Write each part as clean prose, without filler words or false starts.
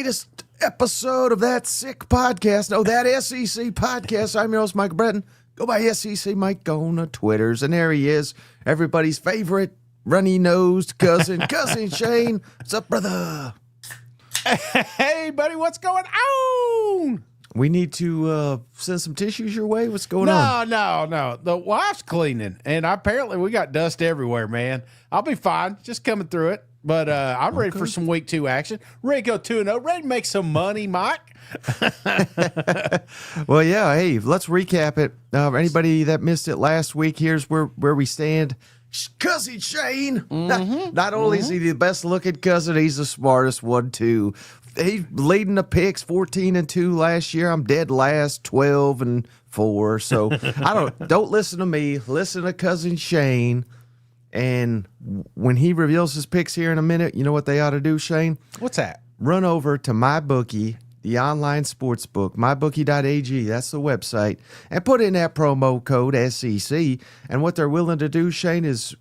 latest episode of That Sick Podcast. No, That SEC Podcast. I'm your host, Mike Breton. Go by SEC Mike on the Twitters. And there he is, everybody's favorite runny-nosed cousin Shane. What's up, brother? Hey, buddy, what's going on? We need to send some tissues your way. What's going on? No. The wife's cleaning, and apparently we got dust everywhere, man. I'll be fine, just coming through it. But I'm ready for some week 2 action. Ready to go 2-0. Ready to make some money, Mike. Well, yeah. Hey, let's recap it. Anybody that missed it last week, here's where we stand. Cousin Shane. Not only is he the best looking cousin, he's the smartest one too. He's leading the picks 14-2 last year. I'm dead last 12-4. So don't listen to me. Listen to cousin Shane. And when he reveals his picks here in a minute, you know what they ought to do, Shane? What's that? Run over to MyBookie, the online sports book, mybookie.ag, that's the website, and put in that promo code SEC. And what they're willing to do, Shane, is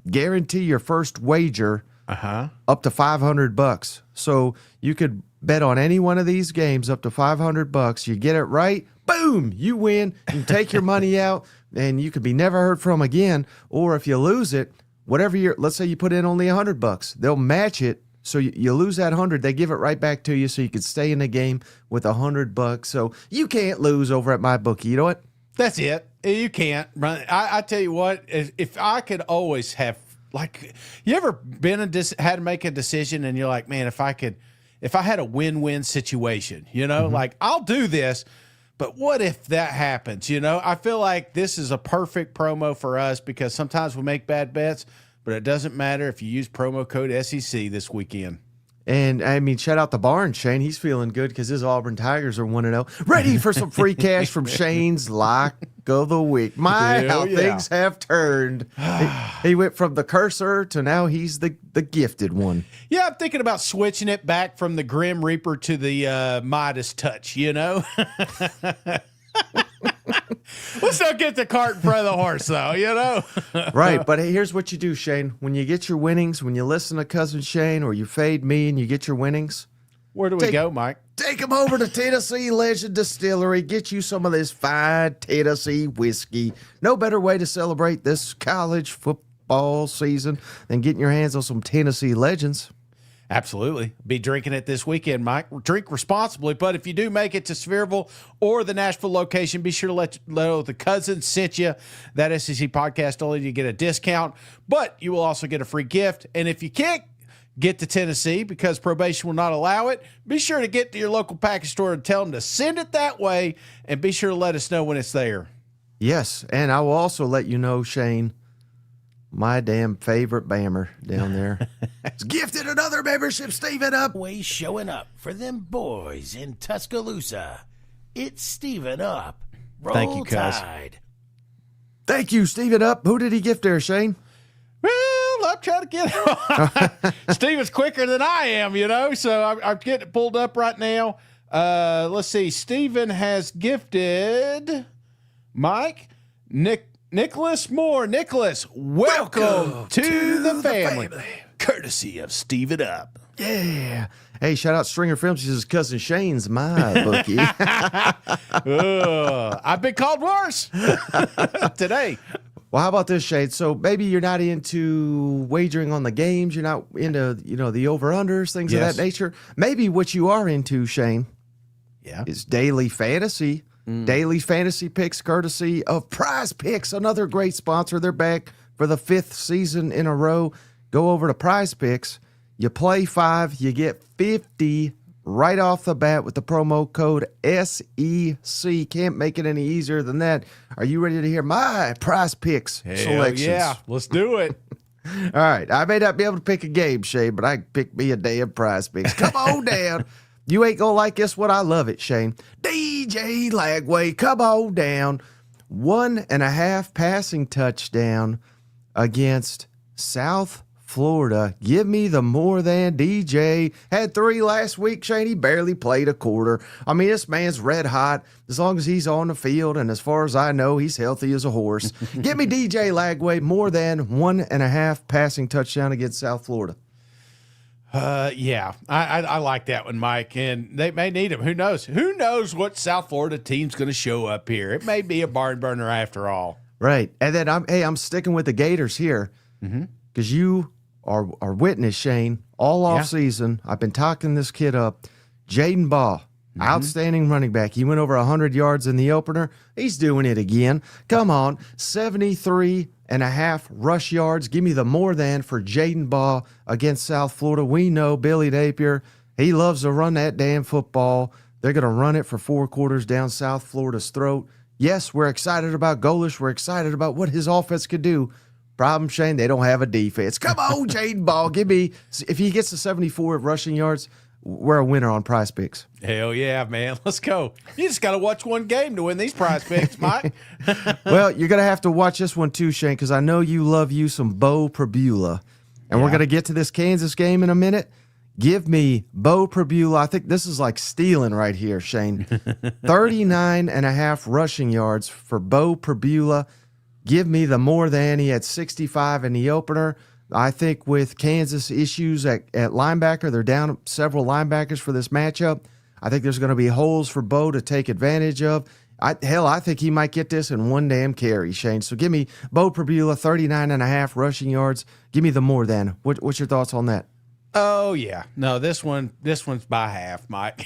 guarantee your first wager up to $500. So you could bet on any one of these games up to $500. You get it right, boom, you win. You can take your money out, and you could be never heard from again. Or if you lose it, let's say you put in only $100, they'll match it. So you lose that 100, they give it right back to you, so you could stay in the game with $100. So you can't lose over at MyBookie. You know what? That's it. You can't. I tell you what, if I could always have, like, you ever had to make a decision and you're like, man, if I had a win-win situation, like, I'll do this, but what if that happens? I feel like this is a perfect promo for us because sometimes we make bad bets, but it doesn't matter if you use promo code SEC this weekend. And, I mean, shout out to Barn, Shane. He's feeling good because his Auburn Tigers are 1-0. Ready for some free cash from Shane's Lock of the Week. Things have turned. He went from the cursor to now he's the gifted one. Yeah, I'm thinking about switching it back from the Grim Reaper to the Midas Touch, Let's not get the cart in front of the horse, though, Right, but here's what you do, Shane. When you get your winnings, when you listen to Cousin Shane or you fade me and you get your winnings. Where do we go, Mike? Take them over to Tennessee Legend Distillery. Get you some of this fine Tennessee whiskey. No better way to celebrate this college football season than getting your hands on some Tennessee Legends. Absolutely. Be drinking it this weekend, Mike. Drink responsibly, but if you do make it to Sevierville or the Nashville location, be sure to let know the cousin sent you. That SEC podcast only to get a discount, but you will also get a free gift. And if you can't get to Tennessee because probation will not allow it, be sure to get to your local package store and tell them to send it that way, and be sure to let us know when it's there. Yes, and I will also let you know, Shane, my damn favorite Bammer down there has gifted another membership. Steven Up. Always showing up for them boys in Tuscaloosa. It's Steven Up. Roll Thank you, cuz. Tide. Thank you, Steven Up. Who did he gift there, Shane? Well, I'm trying to get Steven's quicker than I am, so I'm getting it pulled up right now. Let's see. Steven has gifted Mike, Nicholas Moore. Nicholas, welcome to the family. Courtesy of Steven Up. Yeah. Hey, shout out Stringer Films. He says, Cousin Shane's my bookie. I've been called worse today. Well, how about this, Shane? So maybe you're not into wagering on the games. You're not into, the over-unders, things of that nature. Maybe what you are into, Shane, is daily fantasy. Daily fantasy picks courtesy of PrizePicks, another great sponsor. They're back for the 5th season in a row. Go over to PrizePicks. You play 5, you get 50 right off the bat with the promo code SEC. Can't make it any easier than that. Are you ready to hear my PrizePicks selections? Yeah, let's do it. All right. I may not be able to pick a game, Shane, but I can pick me a damn PrizePicks. Come on down. You ain't going to like this one. I love it, Shane. DJ Lagway, come on down. 1.5 passing touchdown against South Florida. Give me the more than. DJ had 3 last week, Shane. He barely played a quarter. I mean, this man's red hot as long as he's on the field, and as far as I know, he's healthy as a horse. Give me DJ Lagway more than 1.5 passing touchdown against South Florida. Yeah, I like that one, Mike, and they may need him. Who knows? Who knows what South Florida team's going to show up here? It may be a barn burner after all. Right. And then I'm sticking with the Gators here because you are witness, Shane, all off season. I've been talking this kid up. Jaden Baugh, outstanding running back. He went over 100 yards in the opener. He's doing it again. Come on, 73.5 rush yards. Give me the more than for Jaden Baugh against South Florida. We know Billy Napier, he loves to run that damn football. They're going to run it for 4 quarters down South Florida's throat. Yes, we're excited about Golish. We're excited about what his offense could do. Problem, Shane, they don't have a defense. Come on, Jaden Baugh. Give me, if he gets to 74 rushing yards, we're a winner on PrizePicks. Hell yeah, man. Let's go. You just got to watch one game to win these PrizePicks, Mike. Well, you're going to have to watch this one too, Shane, because I know you love you some Bo Prabula. And we're going to get to this Kansas game in a minute. Give me Bo Prabula. I think this is like stealing right here, Shane. 39.5 rushing yards for Bo Prabula. Give me the more than. He had 65 in the opener. I think with Kansas issues at linebacker, they're down several linebackers for this matchup. I think there's going to be holes for Bo to take advantage of. I think he might get this in one damn carry, Shane. So give me Bo Prabula, 39.5 rushing yards. Give me the more than. What's your thoughts on that? Oh yeah, no, this one's by half, Mike.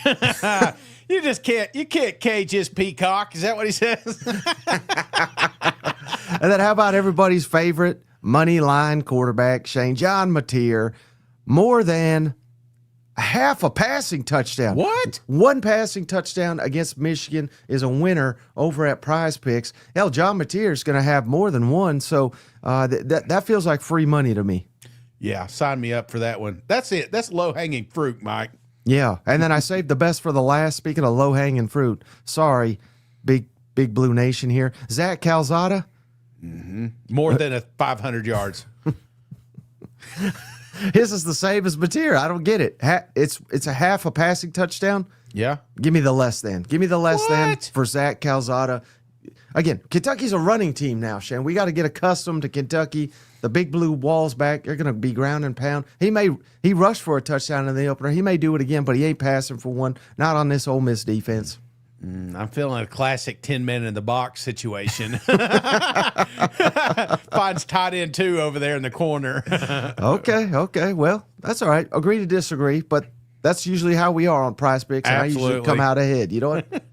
You can't cage his peacock. Is that what he says? And then how about everybody's favorite money line quarterback, Shane, John Mateer, more than half a passing touchdown. What? One passing touchdown against Michigan is a winner over at PrizePicks. Hell, John Mateer is going to have more than one, so that feels like free money to me. Yeah, sign me up for that one. That's it. That's low-hanging fruit, Mike. Yeah, and then I saved the best for the last. Speaking of low-hanging fruit, sorry, big Blue Nation here. Zach Calzada. More than 500 yards. His is the same as Mateer. I don't get it. It's a half a passing touchdown. Yeah. Give me the less than. Give me the less than What? for Zach Calzada. Again, Kentucky's a running team now, Shane. We got to get accustomed to Kentucky. The big blue walls back. They're going to be ground and pound. He rushed for a touchdown in the opener. He may do it again, but he ain't passing for one. Not on this Ole Miss defense. I'm feeling a classic 10 men in the box situation. Finds tight end 2 over there in the corner. Okay. Well, that's all right. Agree to disagree, but that's usually how we are on PrizePicks, and I usually Absolutely. come out ahead. You know what?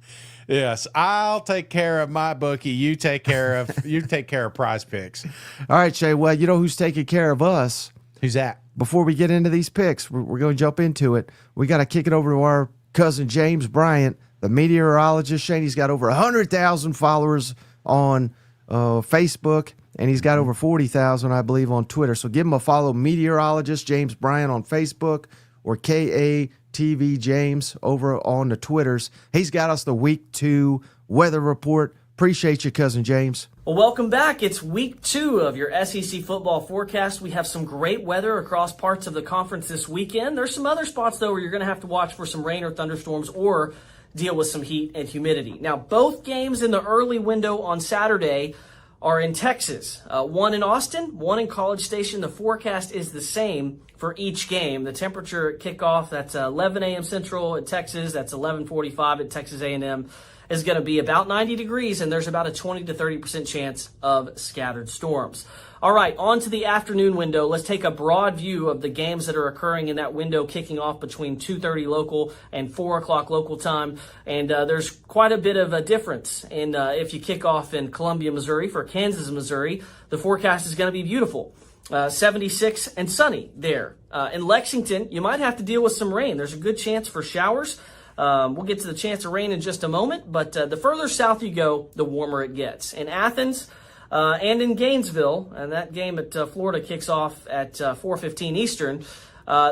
Yes, I'll take care of my bookie. You take care of PrizePicks. All right, Shay. Well, you know who's taking care of us? Who's that? Before we get into these picks, we're going to jump into it. We got to kick it over to our cousin James Bryant, the meteorologist. Shane, he's got over 100,000 followers on Facebook, and he's got over 40,000, I believe, on Twitter. So give him a follow, meteorologist James Bryant on Facebook, or KATV James over on the Twitters. He's got us the Week 2 weather report. Appreciate you, cousin James. Well, welcome back. It's week 2 of your SEC football forecast. We have some great weather across parts of the conference this weekend. There's some other spots, though, where you're going to have to watch for some rain or thunderstorms or deal with some heat and humidity. Now, both games in the early window on Saturday are in Texas. One in Austin, one in College Station. The forecast is the same for each game. The temperature at kickoff, that's 11 a.m. Central at Texas. That's 11:45 at Texas A&M. Is going to be about 90 degrees, and there's about a 20 to 30% chance of scattered storms. All right, on to the afternoon window. Let's take a broad view of the games that are occurring in that window, kicking off between 2:30 local and 4 o'clock local time. And there's quite a bit of a difference in if you kick off in Columbia, Missouri for Kansas, Missouri. The forecast is going to be beautiful. 76 and sunny there. In Lexington, you might have to deal with some rain. There's a good chance for showers. We'll get to the chance of rain in just a moment, but the further south you go, the warmer it gets. In Athens and in Gainesville, and that game at Florida kicks off at 4:15 Eastern,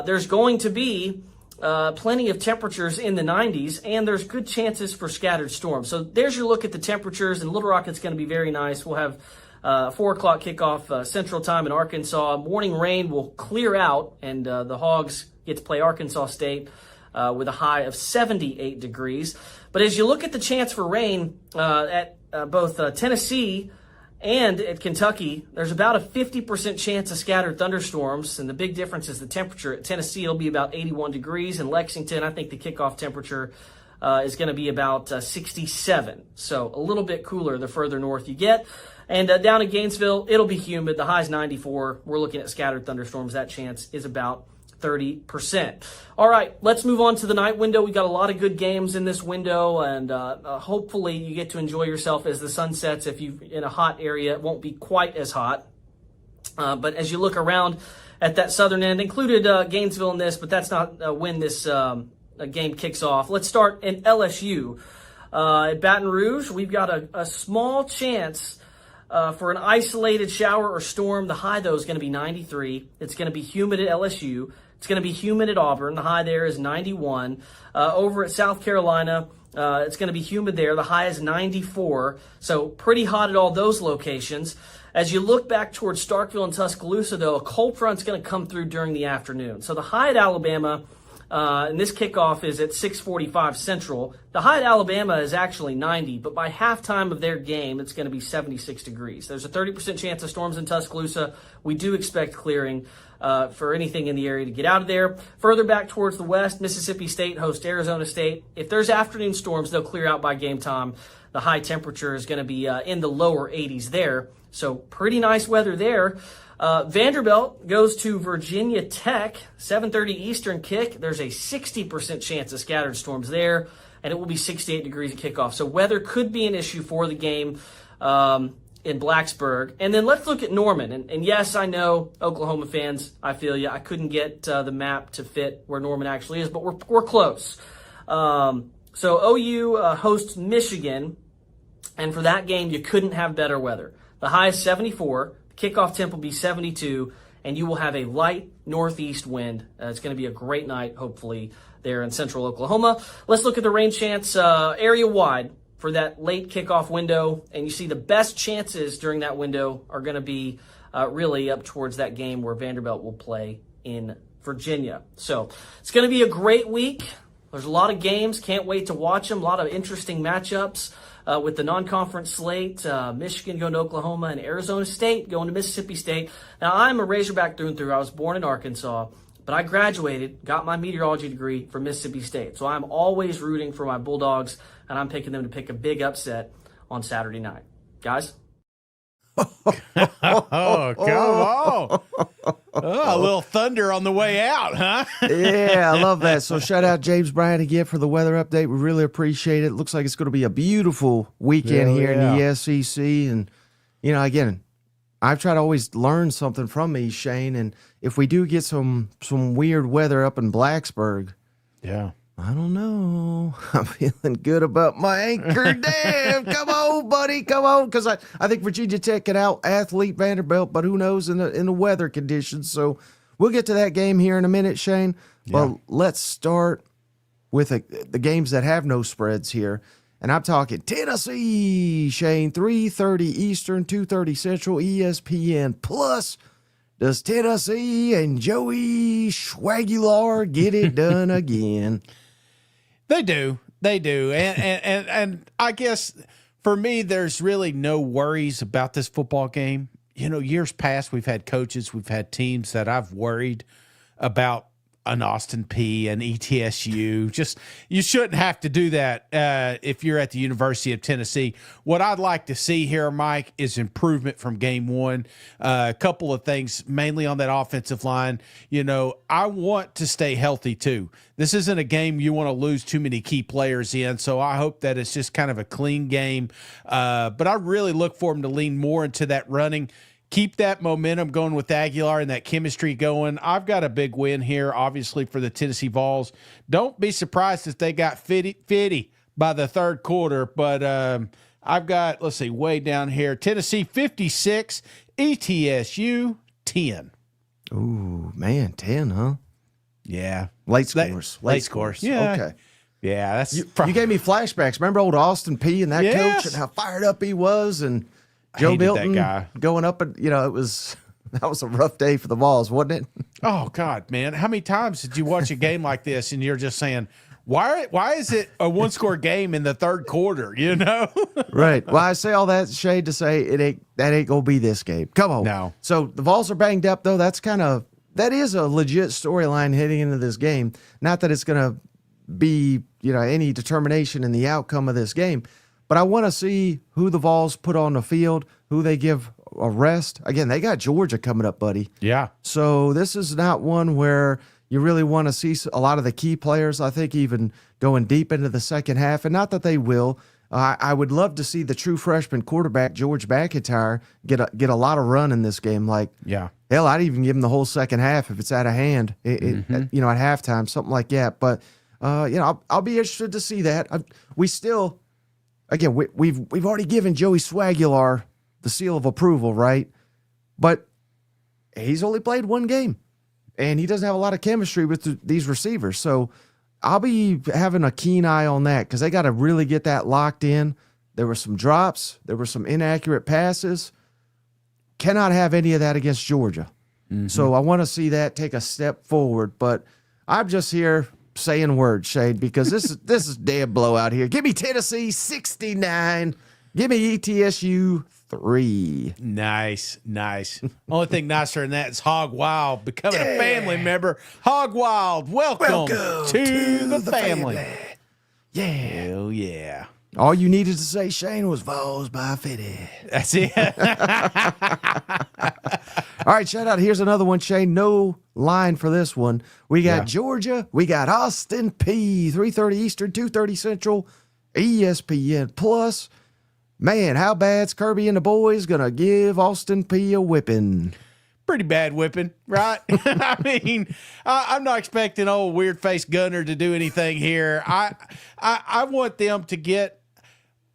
there's going to be plenty of temperatures in the 90s, and there's good chances for scattered storms. So there's your look at the temperatures. In Little Rock, it's going to be very nice. We'll have 4 o'clock kickoff Central Time in Arkansas. Morning rain will clear out, and the Hogs get to play Arkansas State with a high of 78 degrees. But as you look at the chance for rain at both Tennessee And at Kentucky, there's about a 50% chance of scattered thunderstorms, and the big difference is the temperature. At Tennessee, it'll be about 81 degrees. In Lexington, I think the kickoff temperature is going to be about 67. So a little bit cooler the further north you get. And down in Gainesville, it'll be humid. The high's 94. We're looking at scattered thunderstorms. That chance is about 30%. All right, let's move on to the night window. We got a lot of good games in this window, and hopefully you get to enjoy yourself as the sun sets. If you're in a hot area, it won't be quite as hot. But as you look around at that southern end, included Gainesville in this, but that's not when this game kicks off. Let's start in LSU. At Baton Rouge, we've got a small chance for an isolated shower or storm. The high, though, is going to be 93. It's going to be humid at LSU. It's going to be humid at Auburn. The high there is 91. Over at South Carolina, it's going to be humid there. The high is 94. So pretty hot at all those locations. As you look back towards Starkville and Tuscaloosa, though, a cold front's going to come through during the afternoon. So the high at Alabama, and this kickoff is at 6:45 Central. The high at Alabama is actually 90, but by halftime of their game, it's going to be 76 degrees. There's a 30% chance of storms in Tuscaloosa. We do expect clearing for anything in the area to get out of there. Further back towards the west, Mississippi State hosts Arizona State. If there's afternoon storms, they'll clear out by game time. The high temperature is going to be in the lower 80s there. So pretty nice weather there. Vanderbilt goes to Virginia Tech, 7:30 Eastern kick. There's a 60% chance of scattered storms there, and it will be 68 degrees at kickoff. So weather could be an issue for the game in Blacksburg. And then let's look at Norman. And yes, I know, Oklahoma fans, I feel you. I couldn't get the map to fit where Norman actually is, but we're close. So OU hosts Michigan, and for that game, you couldn't have better weather. The high is 74. Kickoff temp will be 72, and you will have a light northeast wind. It's going to be a great night, hopefully, there in central Oklahoma. Let's look at the rain chance area-wide for that late kickoff window, and you see the best chances during that window are going to be really up towards that game where Vanderbilt will play in Virginia. So it's going to be a great week. There's a lot of games. Can't wait to watch them. A lot of interesting matchups. With the non-conference slate, Michigan going to Oklahoma and Arizona State going to Mississippi State. Now, I'm a Razorback through and through. I was born in Arkansas, but I graduated, got my meteorology degree from Mississippi State. So I'm always rooting for my Bulldogs, and I'm picking them to pick a big upset on Saturday night. Guys? Oh, come on. Oh, a little thunder on the way out, huh? Yeah, I love that. So shout out James Bryant again for the weather update. We really appreciate it. Looks like it's going to be a beautiful weekend here in the SEC. And, you know, again, I've tried to always learn something from me, Shane. And if we do get some weird weather up in Blacksburg, yeah, I don't know. I'm feeling good about my anchor dam. Come on, buddy. Come on. Because I think Virginia Tech can out-athlete Vanderbilt, but who knows in the weather conditions. So we'll get to that game here in a minute, Shane. But let's start with the games that have no spreads here. And I'm talking Tennessee, Shane, 3:30 Eastern, 2:30 Central, ESPN Plus. Does Tennessee and Joey Schwagular get it done again? They do. And I guess for me, there's really no worries about this football game. You know, years past, we've had coaches, we've had teams that I've worried about an Austin Peay, an ETSU. Just, you shouldn't have to do that if you're at the University of Tennessee. What I'd like to see here, Mike, is improvement from game one. A couple of things, mainly on that offensive line. You know, I want to stay healthy too. This isn't a game you want to lose too many key players in, so I hope that it's just kind of a clean game. But I really look for them to lean more into that running. Keep that momentum going with Aguilar and that chemistry going. I've got a big win here, obviously, for the Tennessee Vols. Don't be surprised if they got 50 by the third quarter, but I've got, let's see, way down here, Tennessee 56, ETSU 10. Ooh, man, 10, huh? Yeah. Late scores. Late scores. Yeah. Okay. Yeah, that's you gave me flashbacks. Remember old Austin Peay and that coach and how fired up he was, and Joe Milton going up, and that was a rough day for the Vols, wasn't it? Oh God, man! How many times did you watch a game like this and you're just saying, Why is it a one-score game in the third quarter, you know? Right. Well, I say all that shade to say that ain't gonna be this game. Come on. No. So the Vols are banged up though. That is a legit storyline heading into this game. Not that it's gonna be, any determination in the outcome of this game, but I want to see who the Vols put on the field, who they give a rest. Again, they got Georgia coming up, buddy. Yeah. So this is not one where you really want to see a lot of the key players, I think, even going deep into the second half. And not that they will. I would love to see the true freshman quarterback, George McIntyre, get a lot of run in this game. Hell, I'd even give him the whole second half if it's out of hand, at halftime, something like that. But, I'll be interested to see that. We've already given Joey Swagular the seal of approval, right? But he's only played one game. And he doesn't have a lot of chemistry with these receivers. So I'll be having a keen eye on that because they got to really get that locked in. There were some drops. There were some inaccurate passes. Cannot have any of that against Georgia. Mm-hmm. So I want to see that take a step forward. But I'm just here saying words, Shade, because this is damn blowout here. Give me Tennessee 69. Give me ETSU 3. Nice. Only thing nicer than that is Hog Wild becoming a family member. Hog Wild, welcome to the family. Yeah. Hell yeah. All you needed to say, Shane, was Vols by 50. That's it. All right, shout out. Here's another one, Shane. No line for this one. We got Georgia. We got Austin Peay. 3:30 Eastern, 2:30 Central, ESPN Plus. Man, how bad's Kirby and the boys going to give Austin Peay a whipping? Pretty bad whipping, right? I mean, I'm not expecting old weird-faced Gunner to do anything here. I want them to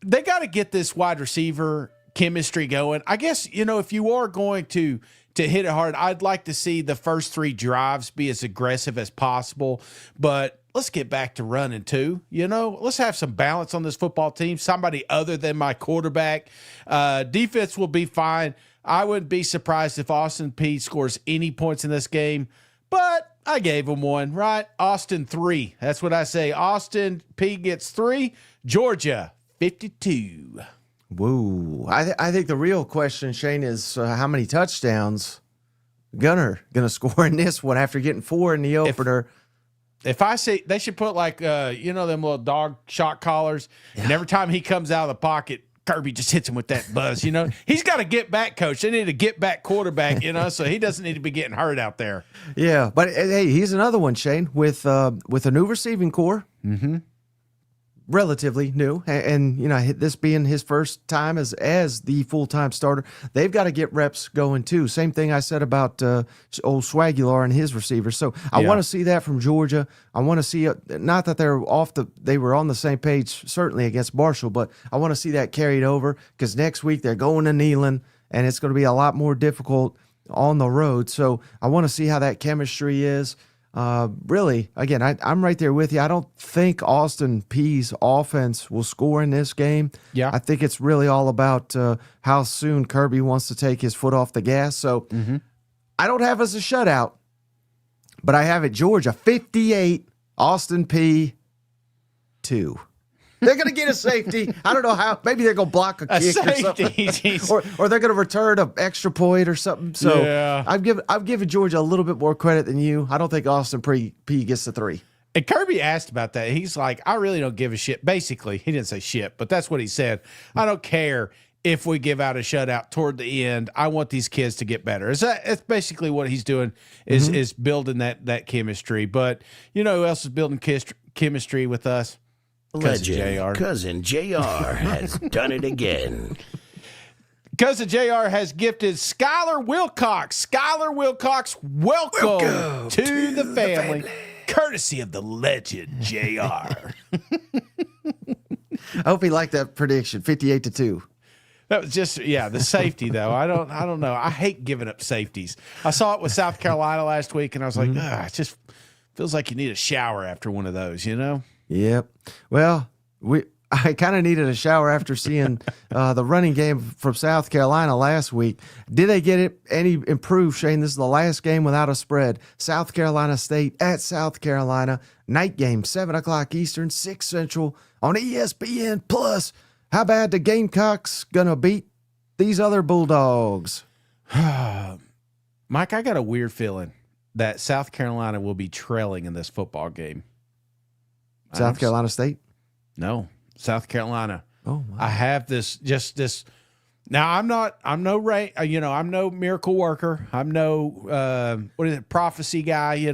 they got to get this wide receiver chemistry going. I guess, if you are going to hit it hard, I'd like to see the first 3 drives be as aggressive as possible, but let's get back to running too. Let's have some balance on this football team. Somebody other than my quarterback. Defense will be fine. I wouldn't be surprised if Austin Peay scores any points in this game, but I gave him one, right? Austin 3. That's what I say. Austin Peay gets 3. Georgia 52. Whoa. I think the real question, Shane, is how many touchdowns Gunner going to score in this one after getting 4 in the opener. If I say they should put them little dog shock collars, and every time he comes out of the pocket, Kirby just hits him with that buzz. He's got a get back coach. They need a get back quarterback. So he doesn't need to be getting hurt out there. Yeah, but hey, he's another one, Shane, with a new receiving core. Mm-hmm. Relatively new, and this being his first time as the full-time starter, they've got to get reps going too. Same thing I said about old Swagular and his receivers. So I want to see that from Georgia. I want to see not that they were on the same page certainly against Marshall, but I want to see that carried over because next week they're going to Neyland and it's going to be a lot more difficult on the road. So I want to see how that chemistry is. Really, again, I'm right there with you. I don't think Austin Peay's offense will score in this game. Yeah. I think it's really all about how soon Kirby wants to take his foot off the gas. So I don't have us a shutout, but I have it Georgia 58, Austin Peay 2. They're going to get a safety. I don't know how. Maybe they're going to block a kick or something. or they're going to return an extra point or something. So yeah. I've given Georgia a little bit more credit than you. I don't think Austin Peay gets the 3. And Kirby asked about that. He's like, I really don't give a shit. Basically, he didn't say shit, but that's what he said. I don't care if we give out a shutout toward the end. I want these kids to get better. It's basically what he's doing is building that chemistry. But who else is building chemistry with us? Cousin JR has done it again. Cousin JR has gifted Skylar Wilcox. Skylar Wilcox, welcome to the family. Courtesy of the legend JR. I hope he liked that prediction, 58-2. That was just the safety though. I don't know. I hate giving up safeties. I saw it with South Carolina last week, and I was like, it just feels like you need a shower after one of those, Yep. Well, I kind of needed a shower after seeing the running game from South Carolina last week. Did they get it any improved, Shane? This is the last game without a spread. South Carolina State at South Carolina. Night game, 7 o'clock Eastern, 6 Central on ESPN+. Plus. How bad the Gamecocks going to beat these other Bulldogs? Mike, I got a weird feeling that South Carolina will be trailing in this football game. South Carolina State? No. South Carolina. Oh, wow. I have this. Now I'm no miracle worker. I'm no prophecy guy,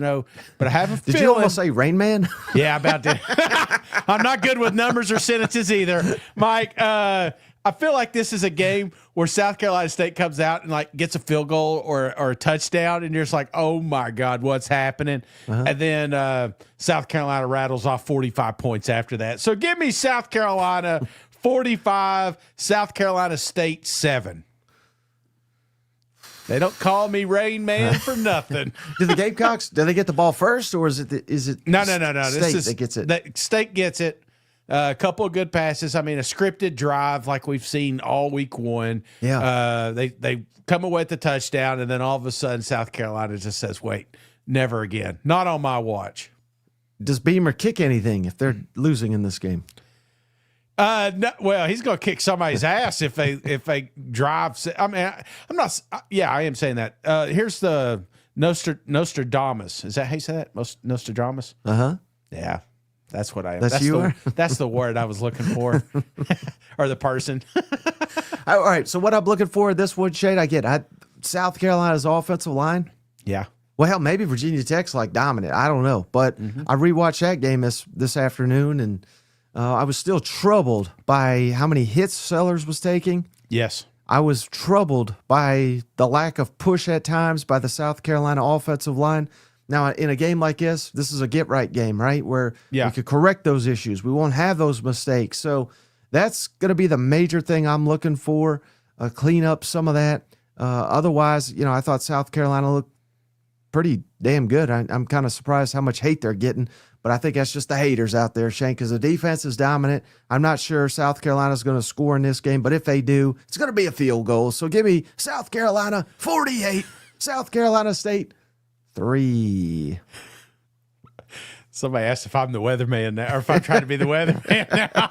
but I have a feeling. Did you almost say Rain Man? Yeah, about to. I'm not good with numbers or sentences either. Mike, I feel like this is a game where South Carolina State comes out and like gets a field goal or a touchdown, and you're just like, oh my God, what's happening? And then South Carolina rattles off 45 points after that. So give me South Carolina 45, South Carolina State 7. They don't call me Rain Man for nothing. Do the Gamecocks, do they get the ball first, or is it No. State that gets it? State gets it. A couple of good passes. I mean, a scripted drive like we've seen all week one. Yeah. They come away with the touchdown, and then all of a sudden South Carolina just says, wait, never again. Not on my watch. Does Beamer kick anything if they're losing in this game? No, well, he's going to kick somebody's ass if they drive. I mean, I'm not. Yeah, I am saying that. Here's the Nostradamus. Is that how you say that? Nostradamus? Uh-huh. Yeah, that's what I am. That's you are? That's the word I was looking for, or the person. All right. So what I'm looking for this one, Shade, I get South Carolina's offensive line. Yeah. Well, hell, maybe Virginia Tech's like dominant. I don't know, but I rewatched that game this afternoon, and I was still troubled by how many hits Sellers was taking. Yes. I was troubled by the lack of push at times by the South Carolina offensive line. Now, in a game like this is a get-right game, right, where we could correct those issues. We won't have those mistakes. So that's going to be the major thing I'm looking for, clean up some of that. Otherwise, I thought South Carolina looked pretty damn good. I'm kind of surprised how much hate they're getting, but I think that's just the haters out there, Shane, because the defense is dominant. I'm not sure South Carolina's going to score in this game, but if they do, it's going to be a field goal. So give me South Carolina 48, South Carolina State 3. Somebody asked if I'm the weatherman now, or if I'm trying to be the weatherman now.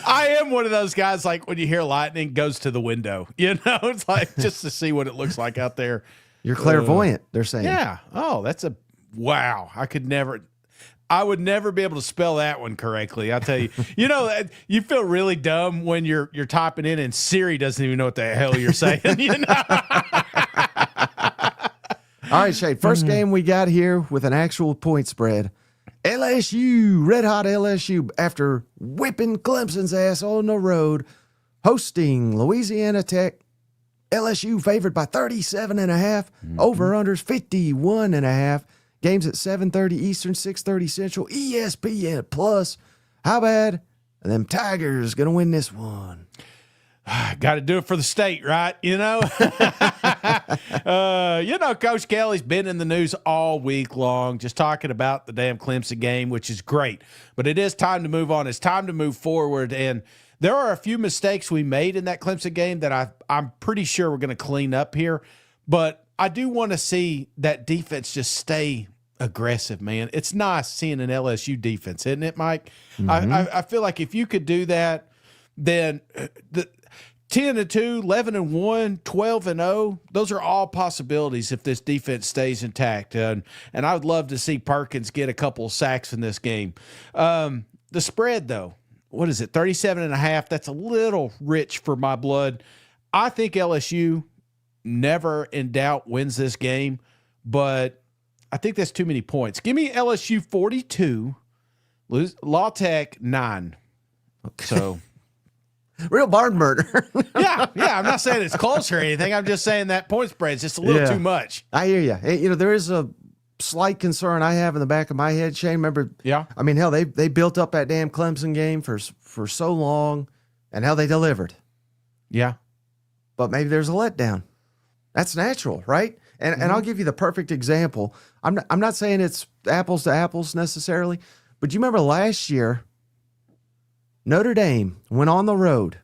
I am one of those guys, like when you hear lightning, goes to the window. It's like just to see what it looks like out there. You're clairvoyant, they're saying. Yeah. Oh, that's wow. I would never be able to spell that one correctly. I'll tell you. You feel really dumb when you're typing in and Siri doesn't even know what the hell you're saying. All right, Shade. First game we got here with an actual point spread. LSU, red hot LSU, after whipping Clemson's ass on the road, hosting Louisiana Tech. LSU favored by 37.5. Over-unders 51.5. Games at 7:30 Eastern, 6:30 Central, ESPN Plus. How bad are them Tigers going to win this one? Got to do it for the state, right? Coach Kelly's been in the news all week long, just talking about the damn Clemson game, which is great. But it is time to move on. It's time to move forward. And there are a few mistakes we made in that Clemson game that I'm pretty sure we're going to clean up here. But I do want to see that defense just stay aggressive, man. It's nice seeing an LSU defense, isn't it, Mike? I feel like if you could do that, then the 10-2, 11-1, 12-0, those are all possibilities if this defense stays intact. And I would love to see Perkins get a couple of sacks in this game. The spread, though, what is it, 37.5? That's a little rich for my blood. I think LSU, never in doubt, wins this game, but I think that's too many points. Give me LSU 42, La Tech 9. So... Real barn burner. yeah. I'm not saying it's close or anything. I'm just saying that point spread is just a little too much. I hear you. Hey, there is a slight concern I have in the back of my head, Shane. Remember? Yeah. I mean, hell, they built up that damn Clemson game for so long, and hell, they delivered. Yeah. But maybe there's a letdown. That's natural, right? And I'll give you the perfect example. I'm not saying it's apples to apples necessarily, but you remember last year Notre Dame went on the road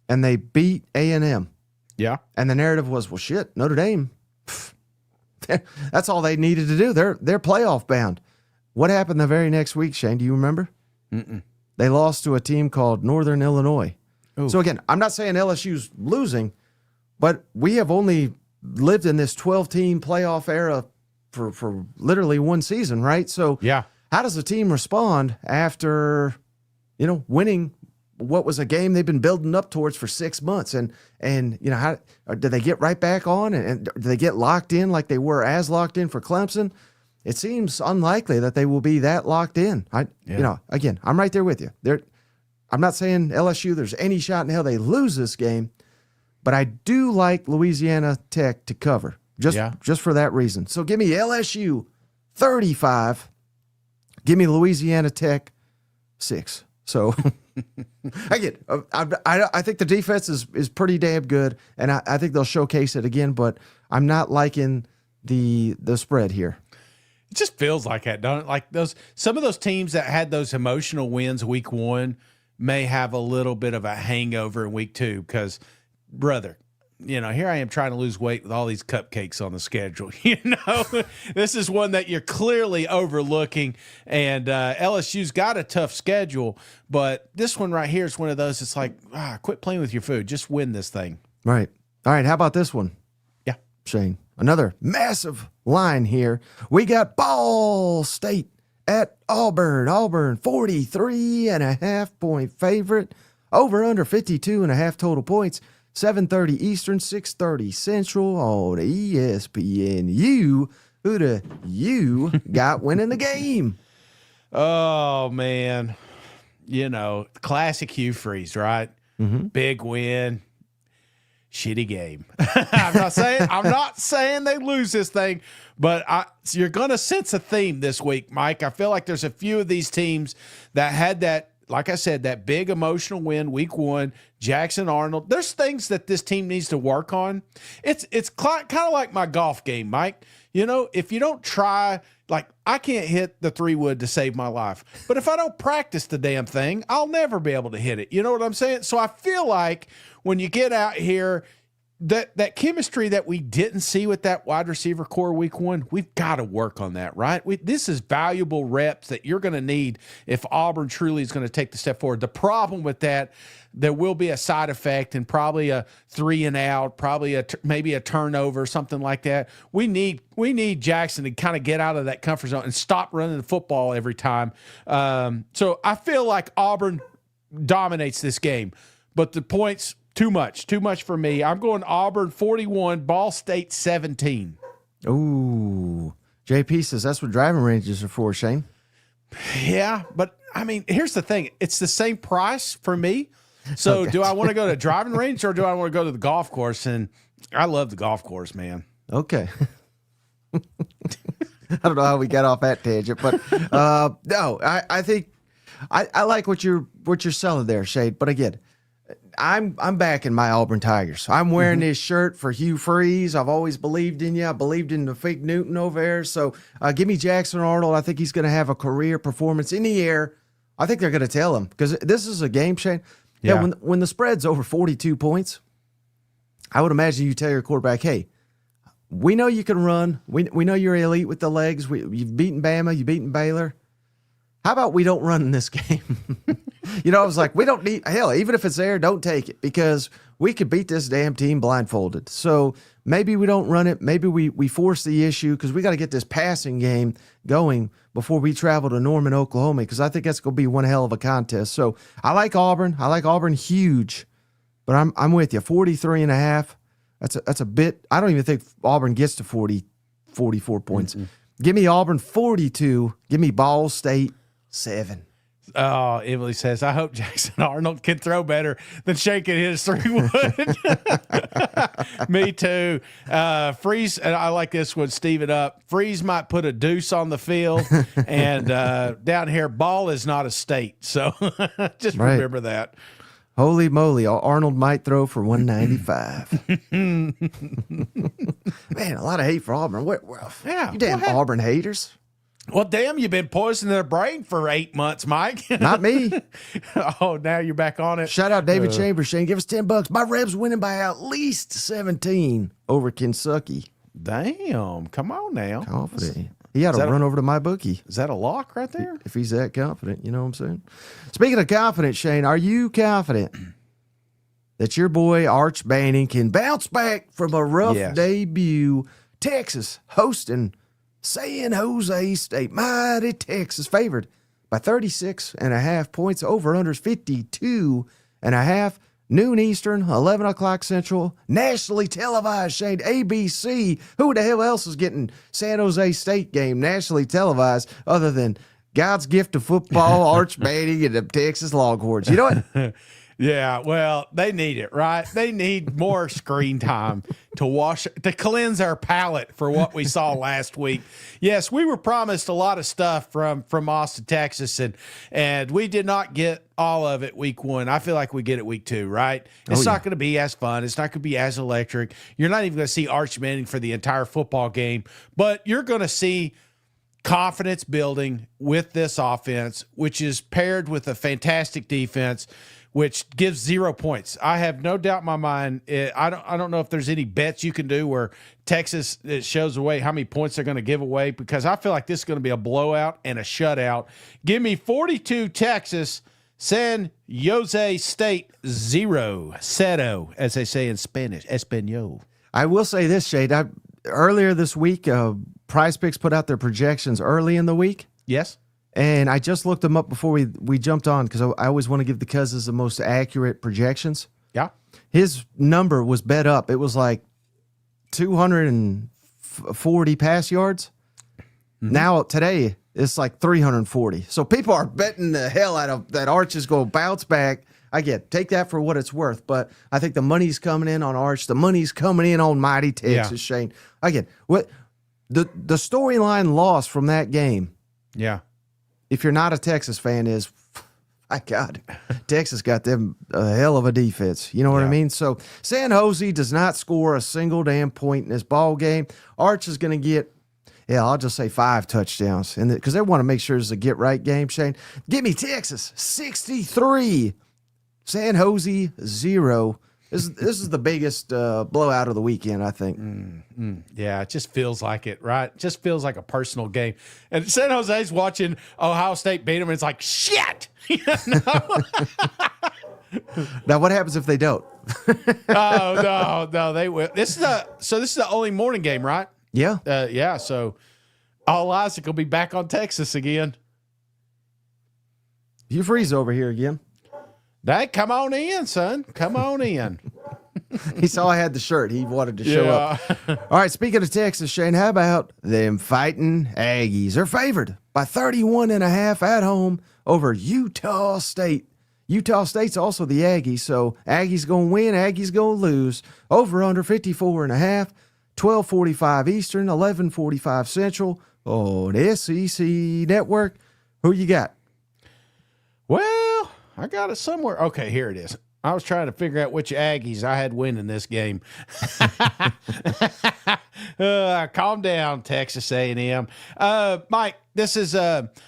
and they beat A&M. Yeah. And the narrative was, well, shit, Notre Dame, that's all they needed to do. They're playoff bound. What happened the very next week, Shane? Do you remember? Mm-mm. They lost to a team called Northern Illinois. Ooh. So again, I'm not saying LSU's losing, but we have only lived in this 12-team playoff era for literally one season, right? So Yeah. how does the team respond after, winning what was a game they've been building up towards for 6 months? And how do they get right back on? And do they get locked in like they were as locked in for Clemson? It seems unlikely that they will be that locked in. Again, I'm right there with you. I'm not saying LSU, there's any shot in hell they lose this game, but I do like Louisiana Tech to cover just for that reason. So give me LSU 35. Give me Louisiana Tech 6. So again, I think the defense is pretty damn good, and I think they'll showcase it again, but I'm not liking the spread here. It just feels like that, don't it? Like some of those teams that had those emotional wins week 1 may have a little bit of a hangover in week 2 because, brother, here I am trying to lose weight with all these cupcakes on the schedule. This is one that you're clearly overlooking, and LSU's got a tough schedule, but this one right here is one of those. It's like, quit playing with your food. Just win this thing. Right. All right. How about this one? Yeah. Shane, another massive line here. We got Ball State at Auburn. Auburn, 43.5-point favorite. Over under 52.5 total points. 7:30 Eastern, 6:30 Central on ESPN. Who do you got winning the game? Oh, man. Classic Hugh Freeze, right? Mm-hmm. Big win. Shitty game. I'm not saying they lose this thing, but you're going to sense a theme this week, Mike. I feel like there's a few of these teams that had that, like I said, that big emotional win week 1, Jackson Arnold. There's things that this team needs to work on. It's kind of like my golf game, Mike. If you don't try, like I can't hit the 3-wood to save my life, but if I don't practice the damn thing, I'll never be able to hit it. You know what I'm saying? So I feel like when you get out here, that chemistry that we didn't see with that wide receiver core week 1, we've got to work on that, right? This is valuable reps that you're going to need if Auburn truly is going to take the step forward. The problem with that, there will be a side effect and probably a 3-and-out, probably maybe a turnover, something like that. We need Jackson to kind of get out of that comfort zone and stop running the football every time. So I feel like Auburn dominates this game, but the points, too much for me. I'm going Auburn 41, Ball State 17. Ooh, JP says that's what driving ranges are for, Shane. Yeah, but I mean, here's the thing. It's the same price for me. So okay. Do I want to go to driving range or do I want to go to the golf course? And I love the golf course, man. Okay. I don't know how we got off that tangent, but no, I think I like what you're selling there, Shade. But again, I'm backing my Auburn Tigers. I'm wearing this shirt for Hugh Freeze. I've always believed in you. I believed in the fake Newton over there. So give me Jackson Arnold. I think he's going to have a career performance in the air. I think they're going to tell him because this is a game, Shane. Yeah. When the spread's over 42 points, I would imagine you tell your quarterback, hey, we know you can run. We know you're elite with the legs. You've beaten Bama. You've beaten Baylor. How about we don't run in this game? I was like, we don't need, hell, even if it's there, don't take it because we could beat this damn team blindfolded. So maybe we don't run it. Maybe we force the issue because we got to get this passing game going before we travel to Norman, Oklahoma, because I think that's going to be one hell of a contest. So I like Auburn. I like Auburn huge, but I'm with you. 43.5. That's a bit. I don't even think Auburn gets to 44 points. Mm-mm. Give me Auburn 42. Give me Ball State 7. Oh, Emily says, I hope Jackson Arnold can throw better than Shane can hit his 3-wood. Me too. Freeze, and I like this one, Steven up. Freeze might put a deuce on the field, and down here, Ball is not a state. So just remember that. Holy moly, Arnold might throw for 195. Man, a lot of hate for Auburn. You damn Auburn haters. Well, damn, you've been poisoning their brain for 8 months, Mike. Not me. Oh, now you're back on it. Shout out David Chambers, Shane. Give us $10. My Rebs winning by at least 17 over Kentucky. Damn, come on now. Confident. He had to run over to my bookie. Is that a lock right there? If he's that confident, you know what I'm saying? Speaking of confident, Shane, are you confident that your boy Arch Banning can bounce back from a rough debut? Texas hosting San Jose State. Mighty Texas favored by 36.5 points. Over under 52.5. Noon Eastern, 11 o'clock Central. Nationally televised, Shane. ABC. Who the hell else is getting San Jose State game nationally televised other than God's gift of football, Arch Manning, and the Texas Longhorns? You know what? Yeah, well, they need it, right? They need more screen time to cleanse our palate for what we saw last week. Yes, we were promised a lot of stuff from Austin, Texas, and we did not get all of it week 1. I feel like we get it week 2, right? It's not going to be as fun. It's not going to be as electric. You're not even going to see Arch Manning for the entire football game, but you're going to see confidence building with this offense, which is paired with a fantastic defense, which gives 0 points. I have no doubt in my mind. I don't know if there's any bets you can do where Texas shows away how many points they're going to give away, because I feel like this is going to be a blowout and a shutout. Give me 42 Texas, San Jose State 0, cero, as they say in Spanish, Espanol. I will say this, Shade. Earlier this week, PrizePicks put out their projections early in the week. Yes. And I just looked them up before we jumped on, because I always want to give the Cousins the most accurate projections. Yeah. His number was bet up. It was like 240 pass yards. Mm-hmm. Now, today, it's like 340. So people are betting the hell out of that Arch is going to bounce back. Take that for what it's worth. But I think the money's coming in on Arch. The money's coming in on Mighty Texas, Shane. What the storyline lost from that game. Yeah. If you're not a Texas fan, is, my God, Texas got them a hell of a defense. You know what I mean? So San Jose does not score a single damn point in this ball game. Arch is going to get, I'll just say 5 touchdowns, because they want to make sure it's a get-right game, Shane. Give me Texas, 63. San Jose, 0. This is the biggest blowout of the weekend, I think. Yeah, it just feels like it, right? It just feels like a personal game. And San Jose's watching Ohio State beat them, and it's like, shit! You know? Now, what happens if they don't? No, they will. This is the only morning game, right? Yeah. Yeah, so all Isaac will be back on Texas again. You freeze over here again. Come on in, son. Come on in. He saw I had the shirt. He wanted to show up. All right, speaking of Texas, Shane, how about them fighting Aggies? They're favored by 31.5 at home over Utah State. Utah State's also the Aggies, so Aggies going to win, Aggies going to lose. Over under 54.5, 12:45 Eastern, 11:45 Central on the SEC Network. Who you got? Well, I got it somewhere. Okay, here it is. I was trying to figure out which Aggies I had winning this game. Calm down, Texas A&M. Mike, this is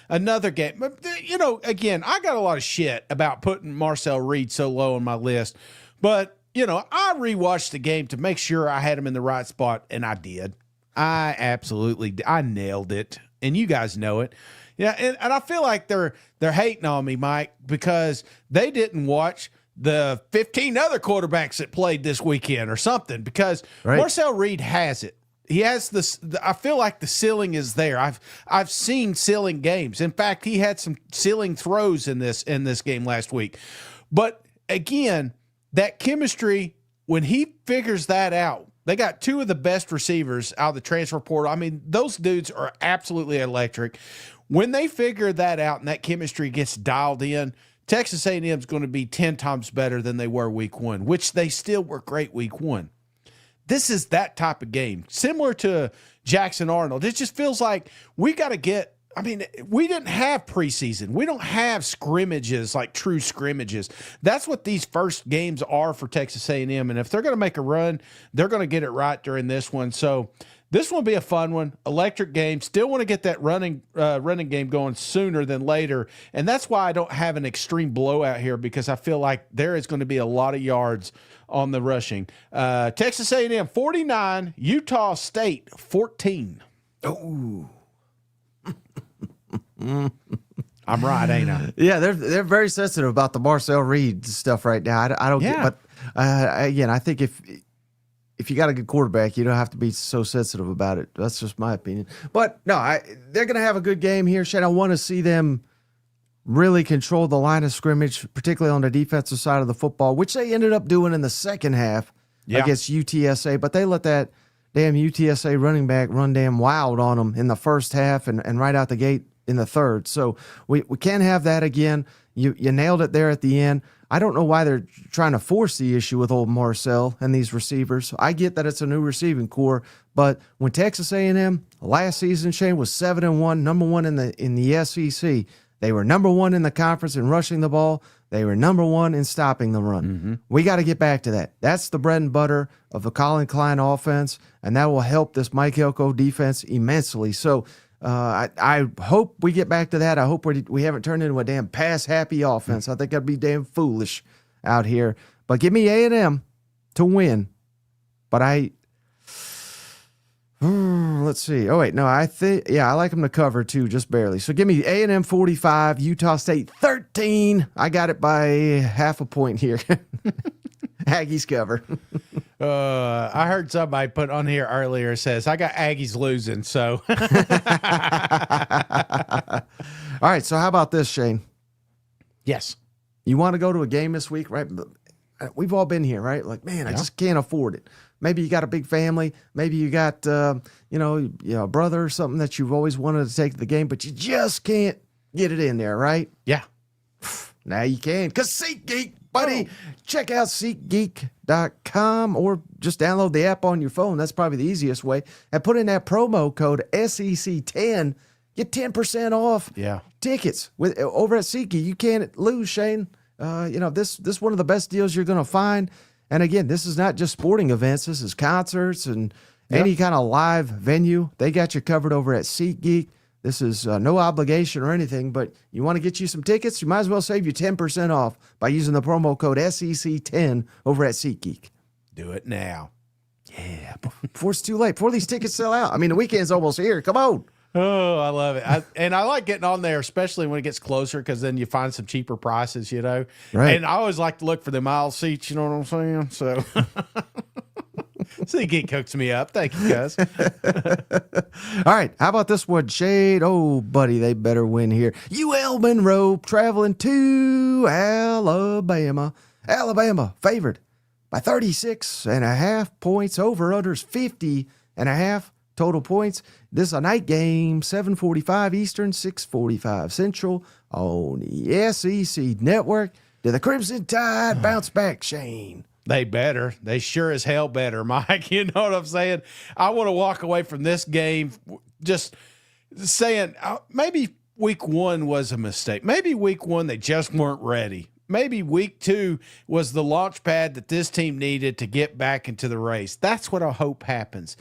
another game. You know, again, I got a lot of shit about putting Marcel Reed so low on my list. But, you know, I rewatched the game to make sure I had him in the right spot, and I did. I nailed it, and you guys know it. Yeah, and I feel like they're hating on me, Mike, because they didn't watch the 15 other quarterbacks that played this weekend or something, because Marcel Reed has it. He has this. I feel like the ceiling is there. I've seen ceiling games. In fact, he had some ceiling throws in this game last week. But again, that chemistry, when he figures that out, they got 2 of the best receivers out of the transfer portal. I mean, those dudes are absolutely electric. When they figure that out and that chemistry gets dialed in, Texas A&M is going to be 10 times better than they were week 1, which they still were great week 1. This is that type of game, similar to Jackson Arnold. It just feels like we got to get – I mean, we didn't have preseason. We don't have scrimmages, like true scrimmages. That's what these first games are for Texas A&M, and if they're going to make a run, they're going to get it right during this one. So This will be a fun one. Electric game. Still want to get that running game going sooner than later. And that's why I don't have an extreme blowout here, because I feel like there is going to be a lot of yards on the rushing. Texas A&M 49, Utah State 14. Oh. I'm right, ain't I? Yeah, they're very sensitive about the Marcel Reed stuff right now. I don't get, but again, I think if you got a good quarterback, you don't have to be so sensitive about it. That's just my opinion. But no, they're going to have a good game here, Shane. I want to see them really control the line of scrimmage, particularly on the defensive side of the football, which they ended up doing in the second half against UTSA. But they let that damn UTSA running back run damn wild on them in the first half and right out the gate in the third. So we can't have that again. You nailed it there at the end. I don't know why they're trying to force the issue with old Marcel and these receivers. I get that it's a new receiving core, but when Texas A&M last season, Shane, was 7-1, number one in the SEC, they were number one in the conference in rushing the ball. They were number one in stopping the run. Mm-hmm. We got to get back to that. That's the bread and butter of the Colin Klein offense, and that will help this Mike Elko defense immensely. So I hope we get back to that. I hope we haven't turned into a damn pass-happy offense. I think that'd be damn foolish out here. But give me A&M to win. But let's see. Oh, wait. No, I like them to cover, too, just barely. So give me A&M 45, Utah State 13. I got it by half a point here. Aggies cover. I heard somebody put on here earlier, says, I got Aggies losing, so. All right, so how about this, Shane? Yes. You want to go to a game this week, right? We've all been here, right? Like, man, I just can't afford it. Maybe you got a big family. Maybe you got, a brother or something that you've always wanted to take to the game, but you just can't get it in there, right? Yeah. Now you can, because SeatGeek, buddy. Check out SeatGeek.com or just download the app on your phone. That's probably the easiest way. And put in that promo code SEC10. Get 10% off tickets over at SeatGeek. You can't lose, Shane. This is one of the best deals you're going to find. And again, this is not just sporting events. This is concerts and any kind of live venue. They got you covered over at SeatGeek. This is no obligation or anything, but you want to get you some tickets, you might as well save you 10% off by using the promo code SEC10 over at SeatGeek. Do it now. Yeah, before it's too late, before these tickets sell out. I mean, the weekend's almost here. Come on. Oh, I love it. I like getting on there, especially when it gets closer, because then you find some cheaper prices, Right. And I always like to look for the aisle seats, you know what I'm saying? So SeatGeek hooks me up. Thank you, guys. All right. How about this one, Shade? Oh, buddy, they better win here. UL Monroe traveling to Alabama. Alabama favored by 36.5 points. Over-unders 50.5 total points. This is a night game, 7:45 Eastern, 6:45 Central on the SEC Network. Did the Crimson Tide bounce back, Shane? They better. They sure as hell better, Mike. You know what I'm saying? I want to walk away from this game just saying maybe week one was a mistake. Maybe week one they just weren't ready. Maybe week two was the launch pad that this team needed to get back into the race. That's what I hope happens.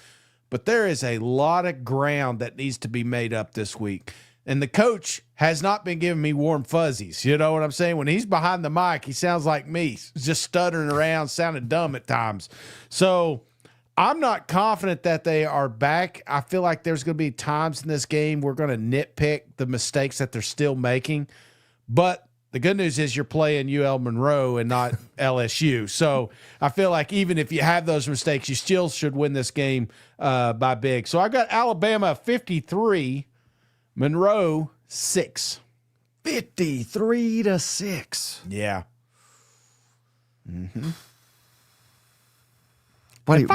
But there is a lot of ground that needs to be made up this week. And the coach has not been giving me warm fuzzies. You know what I'm saying? When he's behind the mic, he sounds like me, he's just stuttering around, sounding dumb at times. So I'm not confident that they are back. I feel like there's going to be times in this game we're going to nitpick the mistakes that they're still making. But the good news is you're playing UL Monroe and not LSU. So I feel like even if you have those mistakes, you still should win this game by big. So I got Alabama 53, Monroe 6. 53-6. Yeah. Mm-hmm. Buddy,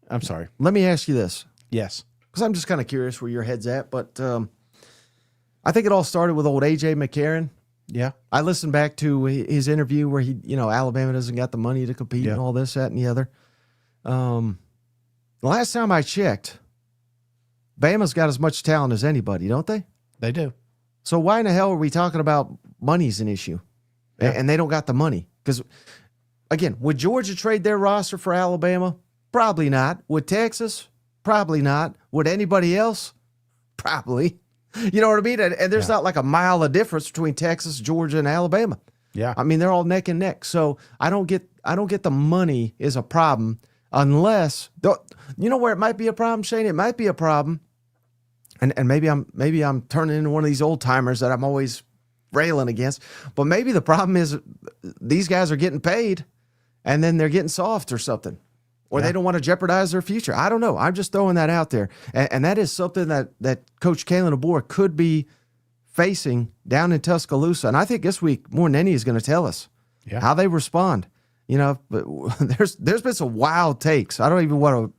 I'm sorry. let me ask you this. Yes. Because I'm just kind of curious where your head's at. But I think it all started with old A.J. McCarron. Yeah. I listened back to his interview where Alabama doesn't got the money to compete and all this, that, and the other. The last time I checked, Bama's got as much talent as anybody, don't they? They do. So why in the hell are we talking about money's an issue? Yeah. And they don't got the money? Because, again, would Georgia trade their roster for Alabama? Probably not. Would Texas? Probably not. Would anybody else? Probably. You know what I mean? And there's not like a mile of difference between Texas, Georgia, and Alabama. Yeah. I mean, they're all neck and neck. So I don't get the money is a problem unless you know where it might be a problem, Shane? It might be a problem. And maybe I'm turning into one of these old timers that I'm always railing against. But maybe the problem is these guys are getting paid and then they're getting soft or something. Or they don't want to jeopardize their future. I don't know. I'm just throwing that out there. And that is something that Coach Kalen DeBoer could be facing down in Tuscaloosa. And I think this week, more than any, is going to tell us how they respond. You know, but there's been some wild takes. I don't even want to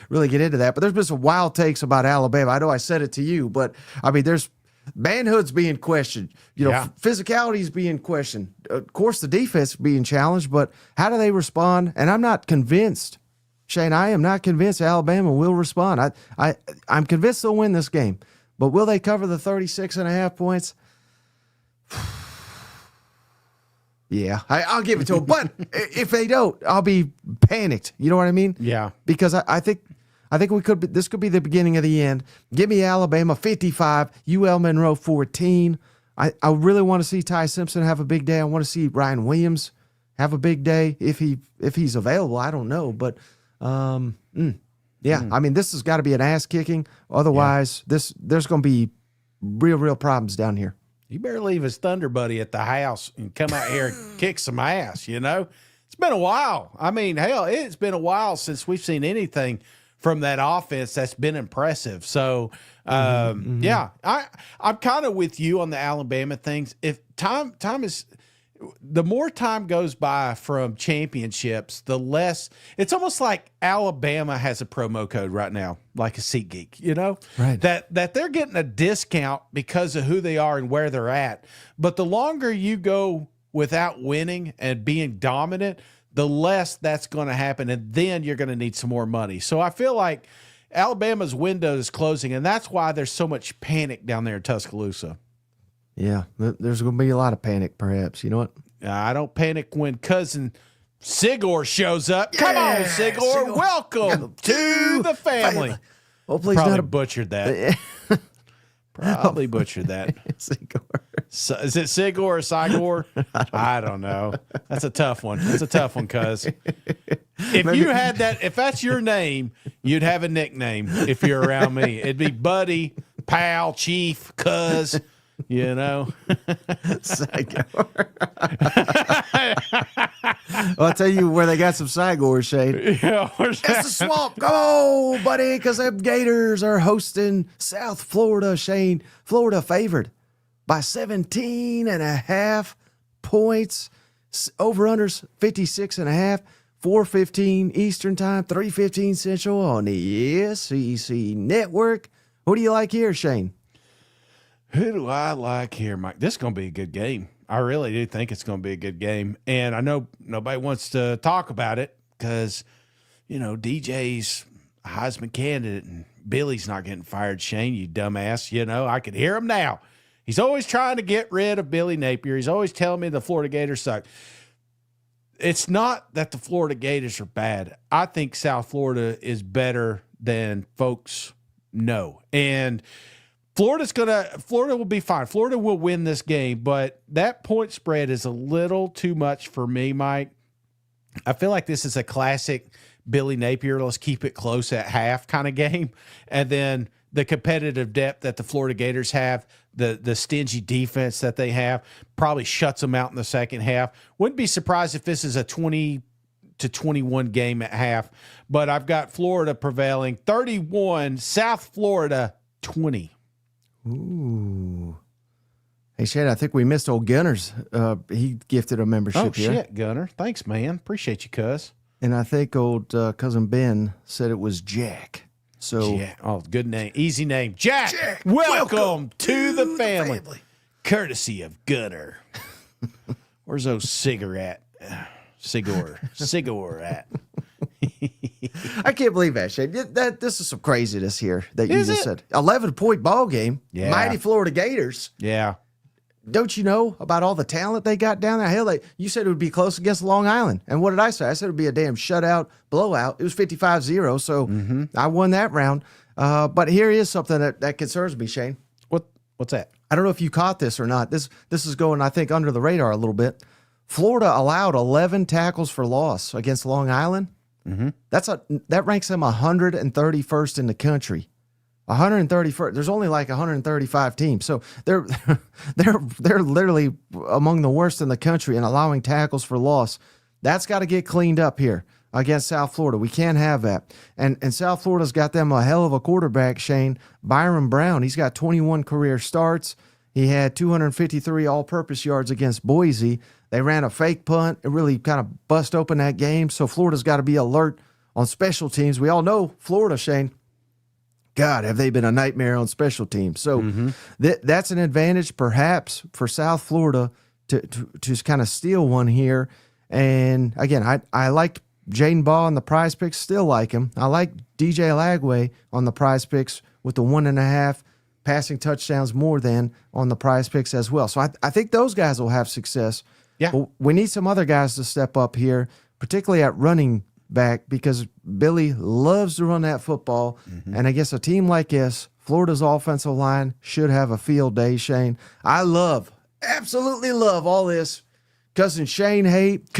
really get into that, but there's been some wild takes about Alabama. I know I said it to you, but I mean, there's manhood's being questioned. You know, physicality is being questioned. Of course, the defense being challenged, but how do they respond? And I'm not convinced, Shane, I am not convinced Alabama will respond. I'm convinced they'll win this game, but will they cover the 36.5 points? Yeah, I'll give it to them. But if they don't, I'll be panicked. You know what I mean? Yeah. Because I think this could be the beginning of the end. Give me Alabama 55, UL Monroe 14. I really want to see Ty Simpson have a big day. I want to see Ryan Williams have a big day if he's available. I don't know, but I mean, this has got to be an ass kicking. Otherwise, there's going to be real problems down here. You better leave his Thunder buddy at the house and come out here and kick some ass, you know? It's been a while. I mean, hell, it's been a while since we've seen anything from that offense that's been impressive. So, yeah, I'm kind of with you on the Alabama things. If time is – the more time goes by from championships, the less – it's almost like Alabama has a promo code right now, like a SeatGeek, you know? Right. That they're getting a discount because of who they are and where they're at. But the longer you go without winning and being dominant, the less that's going to happen, and then you're going to need some more money. So I feel like Alabama's window is closing, and that's why there's so much panic down there in Tuscaloosa. Yeah, there's going to be a lot of panic, perhaps. You know what? I don't panic when cousin Sigor shows up. Come on, Sigor. Welcome to the family. Hopefully Probably he's not butchered that. Probably butchered that. Sigor. So, is it Sigor or Sigor? I don't know. That's a tough one. That's a tough one, cuz. You had that, if that's your name, you'd have a nickname if you're around me. It'd be Buddy, Pal, Chief, Cuz. You know, well, I'll tell you where they got some Sigors, Shane. Yeah, it's the swamp. Go, buddy, because them Gators are hosting South Florida, Shane. Florida favored by 17.5 points. Over-unders 56.5. 4:15 Eastern Time, 3:15 Central on the SEC Network. Who do you like here, Shane? Who do I like here, Mike? This is going to be a good game. I really do think it's going to be a good game. And I know nobody wants to talk about it because, you know, DJ's a Heisman candidate and Billy's not getting fired. Shane, you dumbass. You know, I could hear him now. He's always trying to get rid of Billy Napier. He's always telling me the Florida Gators suck. It's not that the Florida Gators are bad. I think South Florida is better than folks know. And Florida will be fine. Florida will win this game, but that point spread is a little too much for me, Mike. I feel like this is a classic Billy Napier, let's keep it close at half kind of game. And then the competitive depth that the Florida Gators have, the stingy defense that they have, probably shuts them out in the second half. Wouldn't be surprised if this is a 20-21 game at half, but I've got Florida prevailing 31, South Florida 20. Ooh. Hey, Shane, I think we missed old Gunner's. He gifted a membership here. Oh, shit, Gunner. Thanks, man. Appreciate you, cuz. And I think old cousin Ben said it was Jack. So, Jack. Oh, good name. Easy name. Jack, welcome to the family. Courtesy of Gunner. Where's those cigarette? Sigor at. I can't believe that, Shane. This is some craziness here that you just said. 11-point ball game. Yeah. Mighty Florida Gators. Yeah. don't you know about all the talent they got down there? Hell, you said it would be close against Long Island. And what did I say? I said it would be a damn shutout, blowout. It was 55-0, so I won that round. But here is something that concerns me, Shane. What's that? I don't know if you caught this or not. This is going, I think, under the radar a little bit. Florida allowed 11 tackles for loss against Long Island. That ranks them 131st in the country. 131st. There's only like 135 teams, so they're literally among the worst in the country in allowing tackles for loss. That's got to get cleaned up here against South Florida. We can't have that. And South Florida's got them a hell of a quarterback, Shane. Byron Brown. He's got 21 career starts. He had 253 all-purpose yards against Boise. They ran a fake punt. It really kind of bust open that game. So Florida's got to be alert on special teams. We all know Florida, Shane. God, have they been a nightmare on special teams. So that's an advantage perhaps for South Florida to kind of steal one here. And again, I liked Jaden Baugh on the PrizePicks, still like him. I like DJ Lagway on the PrizePicks with the 1.5 passing touchdowns more than on the PrizePicks as well. So I think those guys will have success. Yeah. But we need some other guys to step up here, particularly at running back, because Billy loves to run that football. And I guess a team like this, Florida's offensive line should have a field day, Shane. I absolutely love all this cousin hate.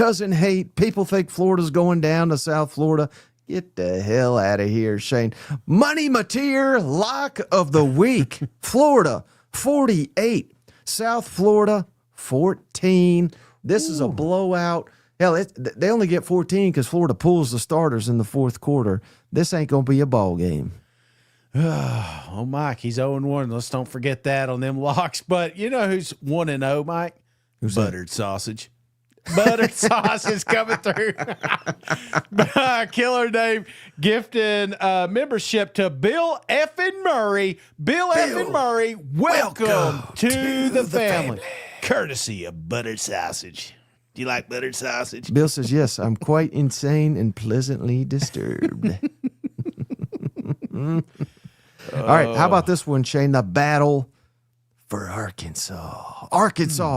People think Florida's going down to South Florida. Get the hell out of here, Shane. Money Mateer lock of the week. Florida 48, South Florida 14. This is a blowout. Hell, they only get 14 because Florida pulls the starters in the fourth quarter. This ain't going to be a ball game. Oh, Mike, he's 0-1. Let's don't forget that on them locks. But you know who's 1-0, Mike? Who's Buttered sausage. Buttered sausage coming through. Killer Dave gifting membership to Bill effing Murray. Bill effing Murray, welcome to the family. Courtesy of Buttered Sausage. Do you like buttered sausage? Bill says, yes, I'm quite insane and pleasantly disturbed. All right, how about this one, Shane? The battle for Arkansas.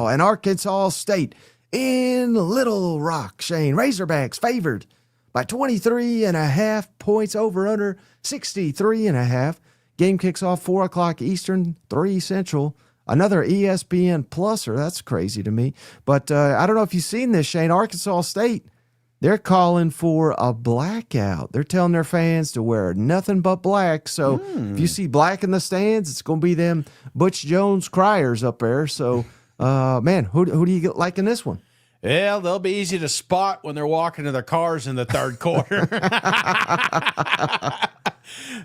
And Arkansas State in Little Rock, Shane. Razorbacks favored by 23.5 points, over under 63.5. Game kicks off 4 o'clock Eastern, 3 Central. Another ESPN pluser. That's crazy to me. But I don't know if you've seen this, Shane. Arkansas State, they're calling for a blackout. They're telling their fans to wear nothing but black. So if you see black in the stands, it's going to be them Butch Jones criers up there. So, man, who do you like in this one? Well, they'll be easy to spot when they're walking to their cars in the third quarter.